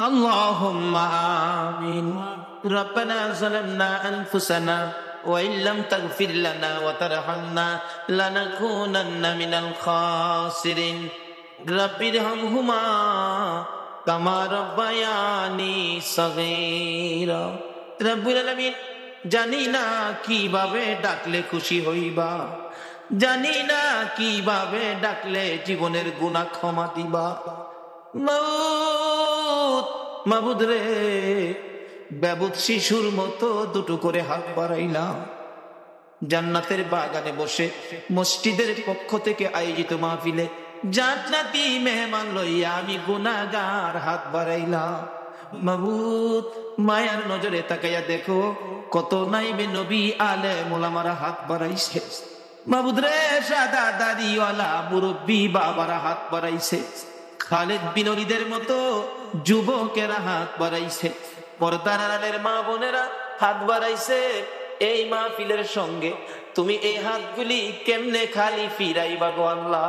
আল্লাহুম্মা আমিন। রব্বানা যালামনা আনফুসানা وإن لم تغفر لنا وترحمنا لنكونن من الخاسرين رب ارحمهما كما ربياني صغيرا রব্বুল আলামিন, জানি না কিভাবে ডাকলে খুশি হইবা, জানি না কিভাবে ডাকলে জীবনের গুনাহ ক্ষমা দিবা। মাবুদ রে, বেবুদ শিশুর মতো দুটো করে হাত বাড়াইলাম। জান্নাতের বাগানে বসে মসজিদের পক্ষ থেকে আয়োজিত মাহফিলে জান্নাতি মেহমান লইয়া আমি গুনাহগার হাত বাড়াইলাম। মাবুদ, মায়ার নজরে তাকাইয়া দেখো কত নাইবে নবী আলেম ওলামারা হাত বাড়াইছে। মাবুদ রে, সাদা দাড়িওয়ালা মুরব্বী বাবারা হাত বাড়াইছে। খালেদ বিন ওলীদের মতো যুবকেরা হাত বাড়াইছে। পর্দার আড়ালের মা বোনেরা হাত বাড়াইছে। এই মাহফিলের সঙ্গে তুমি এই হাতগুলি কেমনে খালি ফিরাইবা গো আল্লাহ?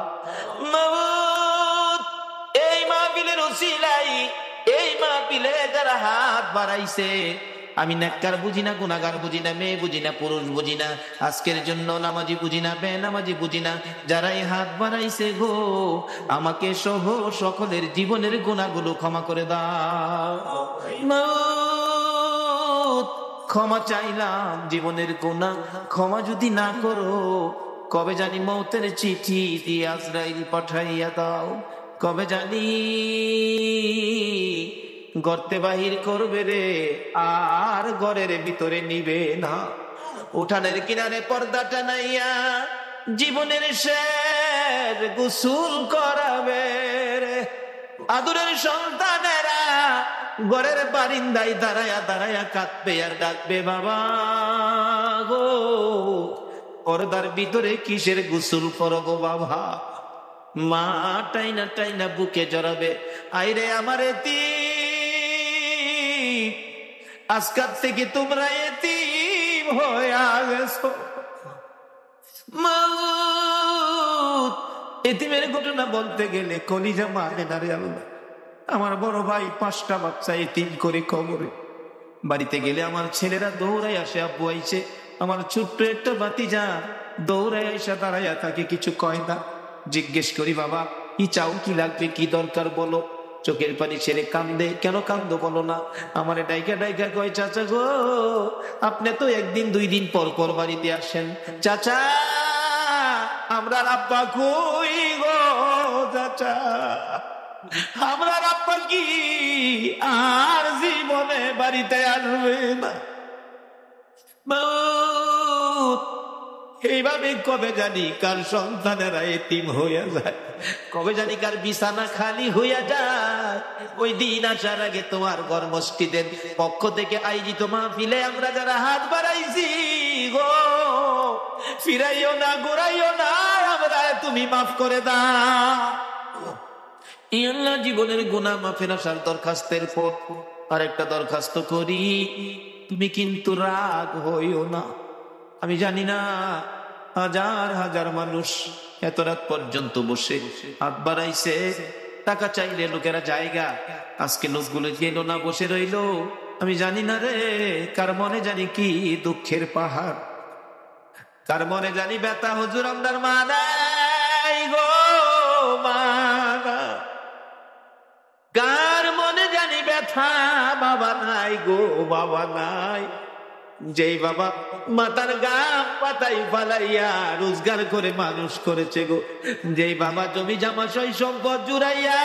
মাবুদ, এই মাহফিলের উসিলাই, এই মাহফিলে যারা হাত বাড়াইছে, আমি নেককার বুঝি না, গুনাহগার বুঝি না, মেয়ে বুঝি না, পুরুষ বুঝি না, আজকের জন্য নামাজি বুঝি না, বেনামাজি বুঝি না, যারাই হাত বাড়াইছে গো, আমাকে সহ সকলের জীবনের গুনাহগুলো ক্ষমা করে দাও। ক্ষমা চাইলাম, জীবনের গুনাহ ক্ষমা যদি না করো, কবে জানি মৌতের চিঠি দিয়ে আজরাইল পাঠাইয়া দাও, কবে জানি গর্তে বাহির করবে রে, আর ঘরের ভিতরে নিবে না। উঠানের কিনারে পর্দা টানাইয়া জীবনের শেষ গোসল করাবে রে। আদরের সন্তানেরা ঘরের বারিন্দায় দাঁড়ায়া দাঁড়ায়া কাঁদবে আর ডাকবে, বাবা গো, পর্দার ভিতরে কিসের গোসল করো গো বাবা? মা টাইনা টাইনা বুকে জড়াবে, আইরে আমার এতিম, আজকাল থেকে তোমরা এতিম হয়ে গেছো। এতিমের ঘটনা বলতে গেলে কলিজা মানে না রে আল্লাহ। আমার বড় ভাই 5টা বাচ্চা এতিম করে কবরে। বাড়িতে গেলে আমার ছেলেরা দৌড়াই আসে, আব্বু আইছে। আমার ছোট্ট একটা ভাতিজা দৌড়াই আসা দাঁড়াইয়া থাকে, কিছু কয় না। জিজ্ঞেস করি, বাবা কি চাও, কি লাগবে, কি দরকার বলো। চোখের পানি ছেড়ে কান্দে, কেন কান্দো বলো না। আমার ডাইকা ডাইকা কয়, চাচা গো, আপনি তো একদিন 2 দিন পর পর বাড়িতে আসেন। চাচা, আমরা আব্বা কই গো চাচা, আমরা আব্বা কি আর জীবনে বাড়িতে আসবে না। এইভাবে কবে জানি কার সন্তানেরা এতিম হইয়া যায়, কবে জানি কার বিছানা খালি হইয়া যায়। ওই দিন আসার আগে তোমার ঘর মসজিদের পক্ষ থেকে আয়োজিত মাহফিলে আমরা যারা হাত বাড়াইছি গো, ফিরাইও না, ঘুরাইও না, আমরা তুমি মাফ করে দাও। আল্লাহ, জীবনের গুনাহ মাফের আসার দরখাস্তের পর আরেকটা দরখাস্ত করি, তুমি কিন্তু রাগ হইও না। আমি জানি না হাজার হাজার মানুষ এত রাত পর্যন্ত বসে হাত বাড়াইছে, টাকা চাইলে লোকেরা জায়গা, আজকে লোকগুলো গেল না, বসে রইল। আমি জানি না রে, কার মনে জানি কি দুঃখের পাহাড়, কার মনে জানি ব্যথা। হুজুর আমরার মা নাই গো, মা নাই। কার মনে জানি ব্যথা, বাবা নাই গো, বাবা নাই। যেই বাবা মাতার গাম পাতাই ফালাইয়া রোজগার করে মানুষ করেছে গো, যেই বাবা জমি জামা সই সম্পদ জুড়াইয়া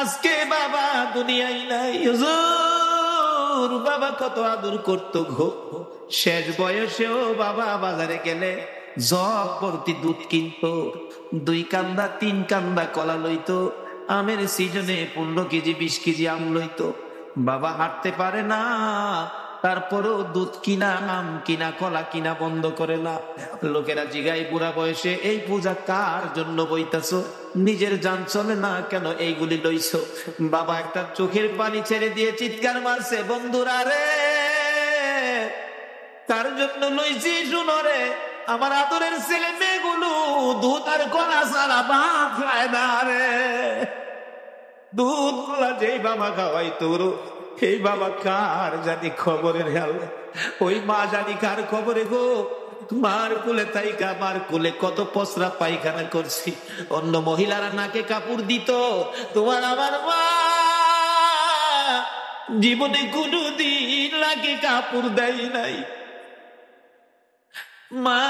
আজকে বাবা দুনিয়ায় নাই। হুজুর, বাবা কত আদর করতো গো, শেষ বয়সেও বাবা বাজারে গেলে জগ ভর্তি দুধ কিনতো, 2 কান্দা 3 কান্দা কলা লইতো, আমের সিজনে 15 কেজি 20 কেজি আম লইতো। বাবা হাঁটতে পারে না, তারপরেও দুধ কিনা, আম কিনা, কলা কিনা বন্ধ করে না। লোকেরা জিগাই বুড়া বয়সে এই পূজা কার জন্য বইতাছো? নিজের জান চলে না কেন এইগুলি লইছো? বাবা একটা চোখের পানি ছেড়ে দিয়ে চিৎকার মারছে, বন্ধুরা রে, কার জন্য লইছি শুনো রে, আমার আদরের ছেলে মেয়েগুলো দুধ আর কলা ছাড়া ভাত খায় না রে। দুধ কলা যেই বাবা খাওয়াই তোর, এই বাবা কার জানি খবরের হাল, ওই মা জানি কার খবরে গো। মার কুলে তাইকা, মার কুলে কত পসরা পায়খানা করছি, অন্য মহিলারা নাকে কাপড় দিত, তোমার আমার মা জীবনে কোনদিন নাকে কাপড় দেয় নাই। মা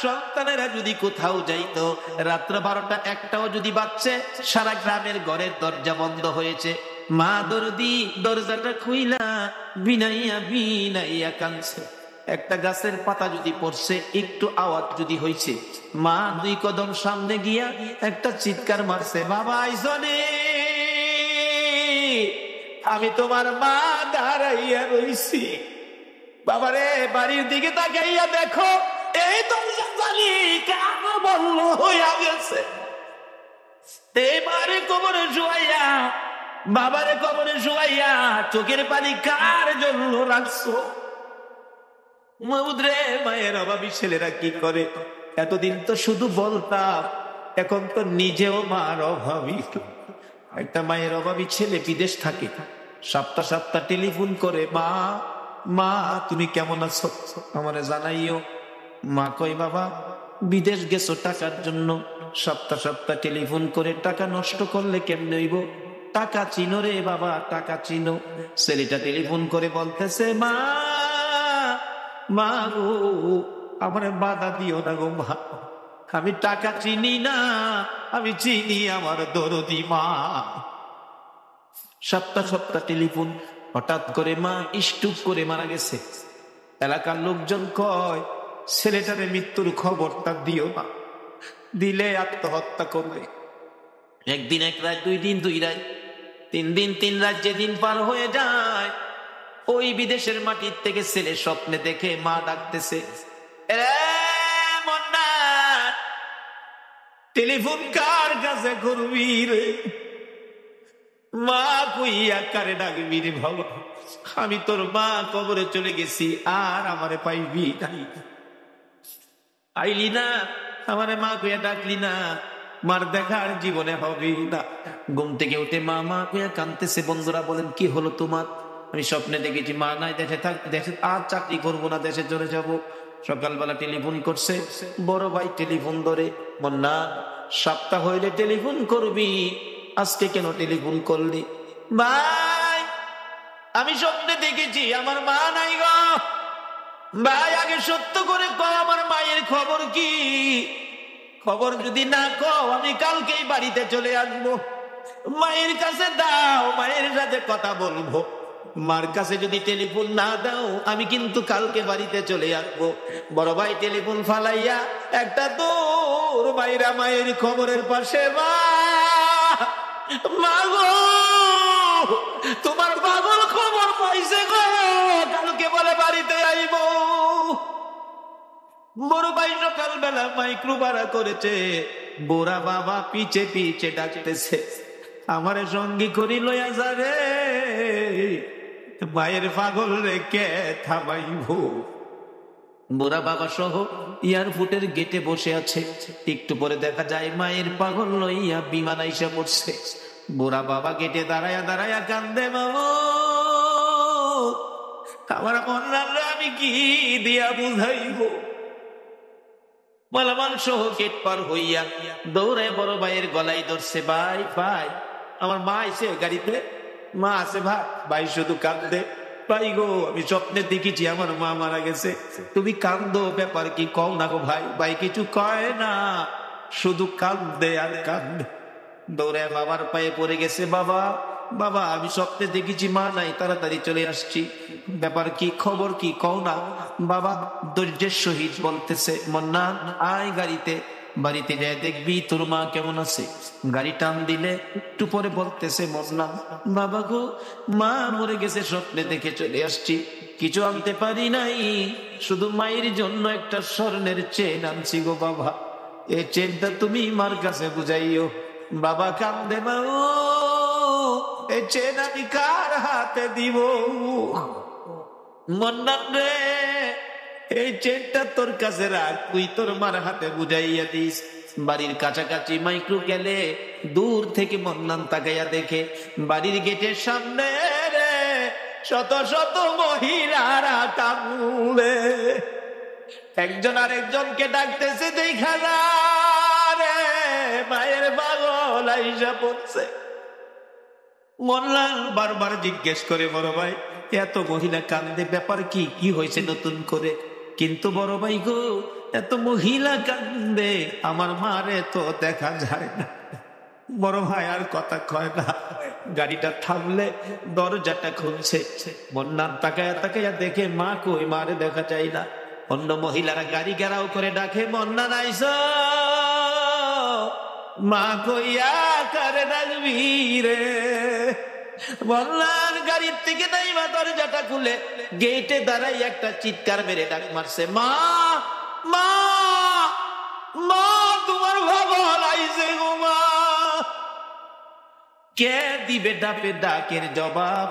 সন্তানেরা যদি কোথাও যাইতো, রাত্র 12টা 1টাও যদি বাজছে, সারা গ্রামের ঘরের দরজা বন্ধ হয়েছে, মা দরদি দরজাটা খুইলা বিনাইয়া বিনাইয়া কাঁদছে। একটা গাছের পাতা যদি পড়ছে, একটু আওয়াজ যদি হয়েছে, মা 2 কদম সামনে গিয়া একটা চিৎকার মারছে, বাবা আইসনে, আমি তোমার মা দাঁড়াইয়া রইছি। বাবারে বাড়ির দিকে তাকাইয়া দেখো, এই দরজা জানি কেন বন্ধ হইয়া গেছে। এবারে কবরে শুয়াইয়া, বাবারে কবরে শুয়াইয়া চোখের পানি কার জন্য রাখছো? মাউদ্রে, মায়ের অভাবী ছেলেরা কি করে? এতদিন তো শুধু বলতাম, এখন তো নিজেও মার অভাবী। একটা মায়ের অভাবী ছেলে বিদেশ থাকে, সপ্তাহ সপ্তাহ টেলিফোন করে, মা মা তুমি কেমন আছো, আমারে জানাইও। মা কই, বাবা বিদেশ গেছো টাকার জন্য, সপ্তাহ সপ্তাহ টেলিফোন করে টাকা নষ্ট করলে কেমনে হইব? টাকা চিনো রে বাবা, টাকা চিনো। ছেলেটা টেলিফোন করে বলতেছে, মা মা গো, আমারে বাধা দিও না গো মা, আমি টাকা চিনি না, আমি চিনি আমার দরদি মা। সপ্তাহ সপ্তাহ টেলিফোন, হঠাৎ করে মা স্ট্রোক করে মারা গেছে। এলাকার লোকজন কয়, ছেলেটারে মৃত্যুর খবরটা দিও না, দিলে আত্মহত্যা করবে। 1 দিন 1 রাত, 2 দিন 2 রাত, 3 দিন 3 রাত যেদিন পার হয়ে যায়, ওই বিদেশের মাটির থেকে ছেলে স্বপ্নে দেখে মা ডাকতেছে, টেলিফোন কার কাছে করবি রে? মা কইয়া কারে ডাকবি রে ভালো, আমি তোর মা কবরে চলে গেছি, আর আমারে পাইবি নাই, আইলি না, আমারে মা কইয়া ডাকলি না, মার দেখার জীবনে হবে না। ঘুম থেকে উঠে মা মা কইয়া কাঁদতেছে। বন্ধুরা বলেন, কি হলো তোমার? আমি স্বপ্নে দেখেছি মা নাই, দেশে থাক, দেশে আর চাকরি করবো না, দেশে চলে যাব। সকালবেলা টেলিফোন করছে, বড় ভাই টেলিফোন ধরে, না সপ্তাহ হইলে টেলিফোন করবি, আজকে কেন টেলিফোন করলি? ভাই আমি স্বপ্নে দেখেছি আমার মা নাই গো। ভাই আগে সত্য করে কও, আমার মায়ের খবর কি? খবর যদি না কও, আমি কালকেই বাড়িতে চলে আসবো, মায়ের কাছে দাও, মায়ের সাথে কথা বলবো। মার কাছে যদি টেলিফোন না দাও, আমি কিন্তু কালকে বাড়িতে চলে আসবো। বড় ভাই টেলিফোন ফালাইয়া একটা দৌড় বাইরা মায়ের খবরের পাশে, মা গো, তোমার পাগল খবর পাইছে গো, কালকে বলে বাড়িতে আইব। বড় ভাই সকালবেলা মাইক্রো ভাড়া করেছে, বুড়া বাবা পিছে পিছে ডাকতেছে, আমারে সঙ্গী করি লইয়া যা রে, মায়ের পাগল রে কে থামাইব? বুড়া বাবা সহ এয়ারপোর্টের গেটে বসে আছে। একটু পরে দেখা যায় মায়ের পাগল লইয়া বিমান আইসা পড়ছে। বুড়া বাবা গেটে দাঁড়ায়া দাঁড়ায়া কান্দে, বাবু আমার মনরা আমি কি দিয়া বুঝাইব? মালামাল সহ গেট পার হইয়া দৌড়ে বড় ভাইয়ের গলায় ধরছে, ভাই ভাই আমার মা আইছে গাড়িতে, মা আছে ভাই। ভাই শুধু কান্দে, ভাই গো আমি স্বপ্নে দেখেছি আমার মা মারা গেছে, তুমি কান্দো, ব্যাপার কি কও না গো ভাই। ভাই কিছু কয় না, শুধু কান্দে আর কান্দে। দৌড়ে বাবার পায়ে পড়ে গেছে, বাবা বাবা আমি স্বপ্নে দেখেছি মা নাই, তাড়াতাড়ি চলে আসছি, ব্যাপার কি, খবর কি কও না। বাবা ধৈর্যের সহিত বলতেছে, মন্না আয় গাড়িতে, বাড়িতে যায় দেখবি তোর মা কেমন আছে। গাড়ি টান দিলে একটু পরে বলতেছে মন্নান, বাবা গো মা মরে গেছে, স্বপ্নে দেখে চলে আসছি, কিছু আনতে পারি নাই, শুধু মায়ের জন্য একটা স্বর্ণের চেন আনছি গো বাবা, এই চেনটা তুমি মার কাছে বুঝাইও। বাবা কান্দে, মা এই চেন আমি কার হাতে দিব? মন্নান রে, এই চেনটা তোর কাছে রাখ, তুই তোর মার হাতে বুঝাইয়া দিস। বাড়ির কাছাকাছি মাইক্রো গেলে দূর থেকে মন্নান তাকাইয়া দেখে বাড়ির গেটের সামনে রে শত শত মহিলারা কামড়ে একজন আরেকজনকে ডাকতেছে, দেখা রে মায়ের পাগল আইসা পড়ছে। মন্নান বারবার জিজ্ঞেস করে, বড় ভাই এত মহিলা কান্দে, ব্যাপার কি, কি হয়েছে নতুন করে? কিন্তু বড় ভাই গো, এত মহিলা কান্দে আমার মারে তো দেখা যায় না। বড় ভাই আর কথা কয় না, গাড়িটা থামলে দরজাটা খুলছে। মন্নান তাকায়া তাকায়া দেখে মা কই, মারে দেখা যায় না। অন্য মহিলারা গাড়ি ঘেরাও করে ডাকে, মন্নান আইসো, মা কইয়া কারে ডাকবি রে? মন্নান গাড়ির থেকে নাইবা দরজাটা খুলে গেটে দাঁড়াই একটা চিৎকার মেরে ডাক মারছে, মা মা মা, তোমার পাগল আইছে গো মা। কে দিবে ডাপে ডাকের জবাব?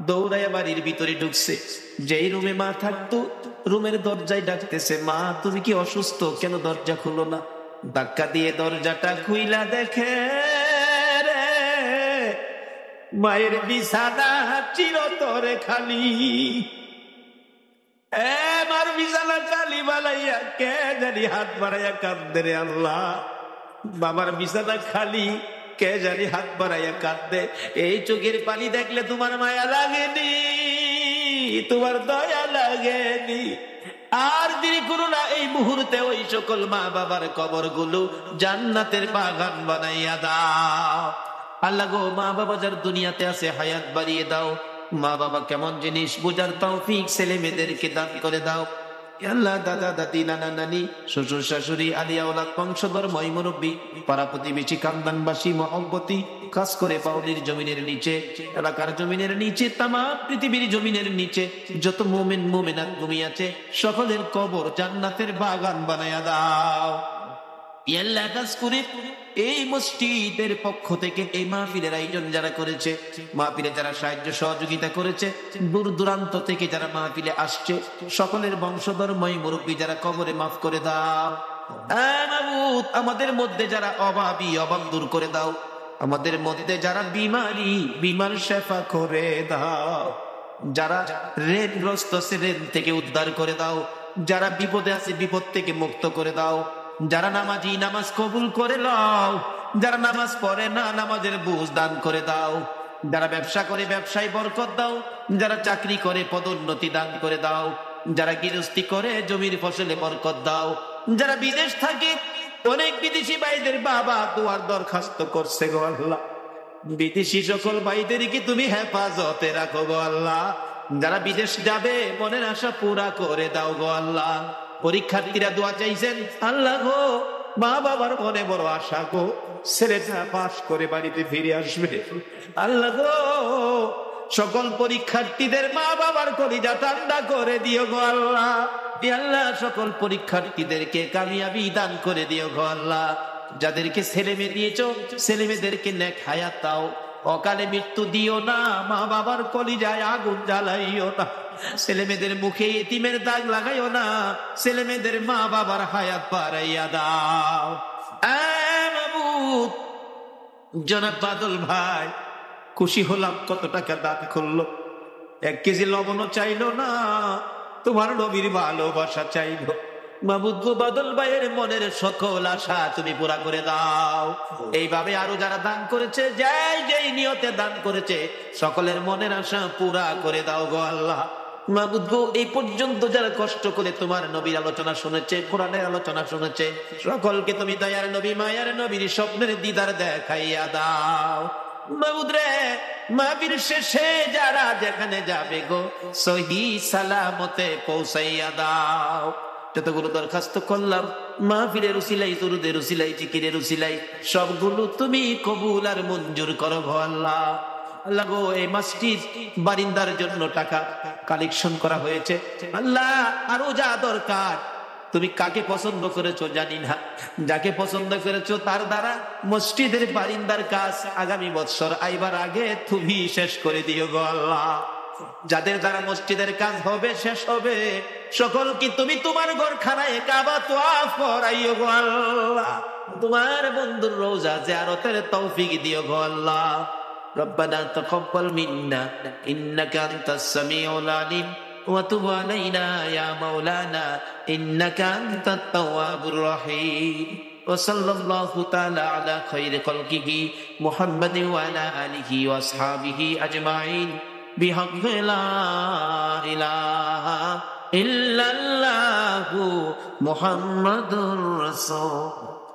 দৌড়াইয়া বাড়ির ভিতরে ঢুকছে। যেই রুমে মা থাকতো রুমের দরজায় ডাকতেছে, মা তুমি কি অসুস্থ, কেন দরজা খুলো না? ধাক্কা দিয়ে দরজাটা খুইলা দেখে রে মায়ের বিছানা চিরতরে খালি। মার বিছানা খালি বালাইয়া কে জানি হাত বাড়াইয়া কান্দে রে আল্লাহ। বাবার বিছানা খালি, কে জানি হাত বাড়াইয়া কান্দে। এই চোখের পানি দেখলে তোমার মায়া লাগেনি, তোমার দয়া লাগেনি? আর দেরি করো না, এই মুহূর্তে ওই সকল মা বাবার কবর গুলো জান্নাতের বাগান বানাইয়া দাও। আল্লাহ গো, মা বাবা যার দুনিয়াতে আছে হায়াত বাড়িয়ে দাও। মা বাবা কেমন জিনিস বোঝার তৌফিক ছেলে মেয়েদেরকে দান করে দাও। আল্লাহ দাদা দাদি নানা নানি শ্বশুর শাশুড়ি আলিয়া ওলাদ বংশধর মই মুরব্বী পাড়া প্রতিবেশী কান্দানবাসী মহব্বতী কাজ করে পাউলির জমিনের নিচে এলাকার জমিনের নিচে তামাম পৃথিবীর জমিনের নিচে যত মুমিন মুমিনাত ঘুমিয়ে সকলের কবর জান্নাতের বাগান বানায়া দাও। আল্লাহ কাজ করে এই মসজিদের পক্ষ থেকে এই মাহফিলের আয়োজন যারা করেছে, মাহফিলে যারা সাহায্য সহযোগিতা করেছে, দূর দূরান্ত থেকে যারা মাহফিলে আসছে, সকলের বংশধর মই মুরব্বী যারা কবরে মাফ করে দাও। আমাদের মধ্যে যারা অভাবী, অভাব দূর করে দাও। আমাদের মধ্যে যারা বিমারি, বিমার শেফা করে দাও। যারা ঋণগ্রস্ত আছে ঋণ থেকে উদ্ধার করে দাও। যারা বিপদে আছে বিপদ থেকে মুক্ত করে দাও। যারা নামাজি নামাজ কবুল করে নাও। যারা নামাজ পড়ে না নামাজের বুঝ দান করে দাও। যারা ব্যবসা করে ব্যবসায় বরকত দাও। যারা চাকরি করে পদোন্নতি দান করে দাও। যারা গৃহস্থী করে জমির ফসলে বরকত দাও। যারা বিদেশ থাকে, অনেক বিদেশি ভাইদের বাবা দুয়ার দরখাস্ত করছে গো আল্লাহ, বিদেশি সকল ভাইদেরকে তুমি হেফাজতে রাখো গো আল্লাহ। যারা বিদেশ যাবে মনের আশা পুরা করে দাও গো আল্লাহ। পরীক্ষার্থীরা দোয়া চাইছেন, আল্লাহ গো মা বাবার মনে বড় আশা গো, ছেলেটা পাস করে বাড়িতে ফিরে আসবে। আল্লাহ গো সকল পরীক্ষার্থীদের মা বাবার কলিজা ঠান্ডা করে দিও গো আল্লাহ। আল্লাহ সকল পরীক্ষার্থীদেরকে কামিয়াবি দান করে দিও গো আল্লাহ। যাদেরকে ছেলে মেয়ে দিয়েছো ছেলে মেয়েদেরকে নেক হায়াত দাও। অকালে মৃত্যু দিও না, মা বাবার কলিজায় আগুন জ্বালাইও না। ছেলে মেয়েদের মুখে এতিমের দাগ লাগাইও না। ছেলে মেয়েদের মা বাবার হায়াত বাড়াইয়া দাও। জনাব বাদল ভাই, খুশি হলাম, কত টাকা দান করলো। 1 কেজি লবণও চাইলো না, তোমার নবীর ভালোবাসা চাইলো। মাহমুদ গো, বাদল ভাইয়ের মনের সকল আশা তুমি পুরা করে দাও। এইভাবে আরো যারা দান করেছে, যেই নিয়তে দান করেছে, সকলের মনের আশা পুরা করে দাও গো আল্লাহ। মাহমুদ গো, এই পর্যন্ত যারা কষ্ট করে তোমার নবীর আলোচনা শুনেছে, কোরআনের আলোচনা শুনেছে, সকলকে তুমি দয়ার নবী মায়ার নবীর স্বপ্নের দিদার দেখাইয়া দাও। মাহমুদ রে, মাহফিল শেষে যারা যেখানে যাবে গো, সহি সালামতে পৌঁছাইয়া দাও। যতগুলো দরখাস্ত করলাম মাহফিলের উসিলাই, দুরুদের উসিলাই, জিকিরের উসিলাই সবগুলো তুমি কবুল আর মঞ্জুর করো গো আল্লাহ। আল্লাহ গো, এই মসজিদ বারিন্দার জন্য টাকা কালেকশন করা হয়েছে আল্লাহ, আরো যা দরকার তুমি কাকে পছন্দ করেছো জানি না, যাকে পছন্দ করেছো তার দ্বারা মসজিদের বারিন্দার কাজ আগামী বছর আইবার আগে তুমি শেষ করে দিও গো আল্লাহ। যাদের দ্বারা মসজিদের কাজ হবে, শেষ হবে, সকল কি তুমি তোমার ঘরখানায় কাবা তোয়াফ করাইও গো আল্লাহ। তোমার বন্ধুর রওজা জিয়ারতের তৌফিক দিও গো আল্লাহ। ربنا تقبل منا إنك أنت السميع العليم وتب علينا يا مولانا إنك أنت التواب الرحيم وصلى الله تعالى على خير خلقه محمد وعلى آله وأصحابه أجمعين بحق لا إله إلا الله محمد رسول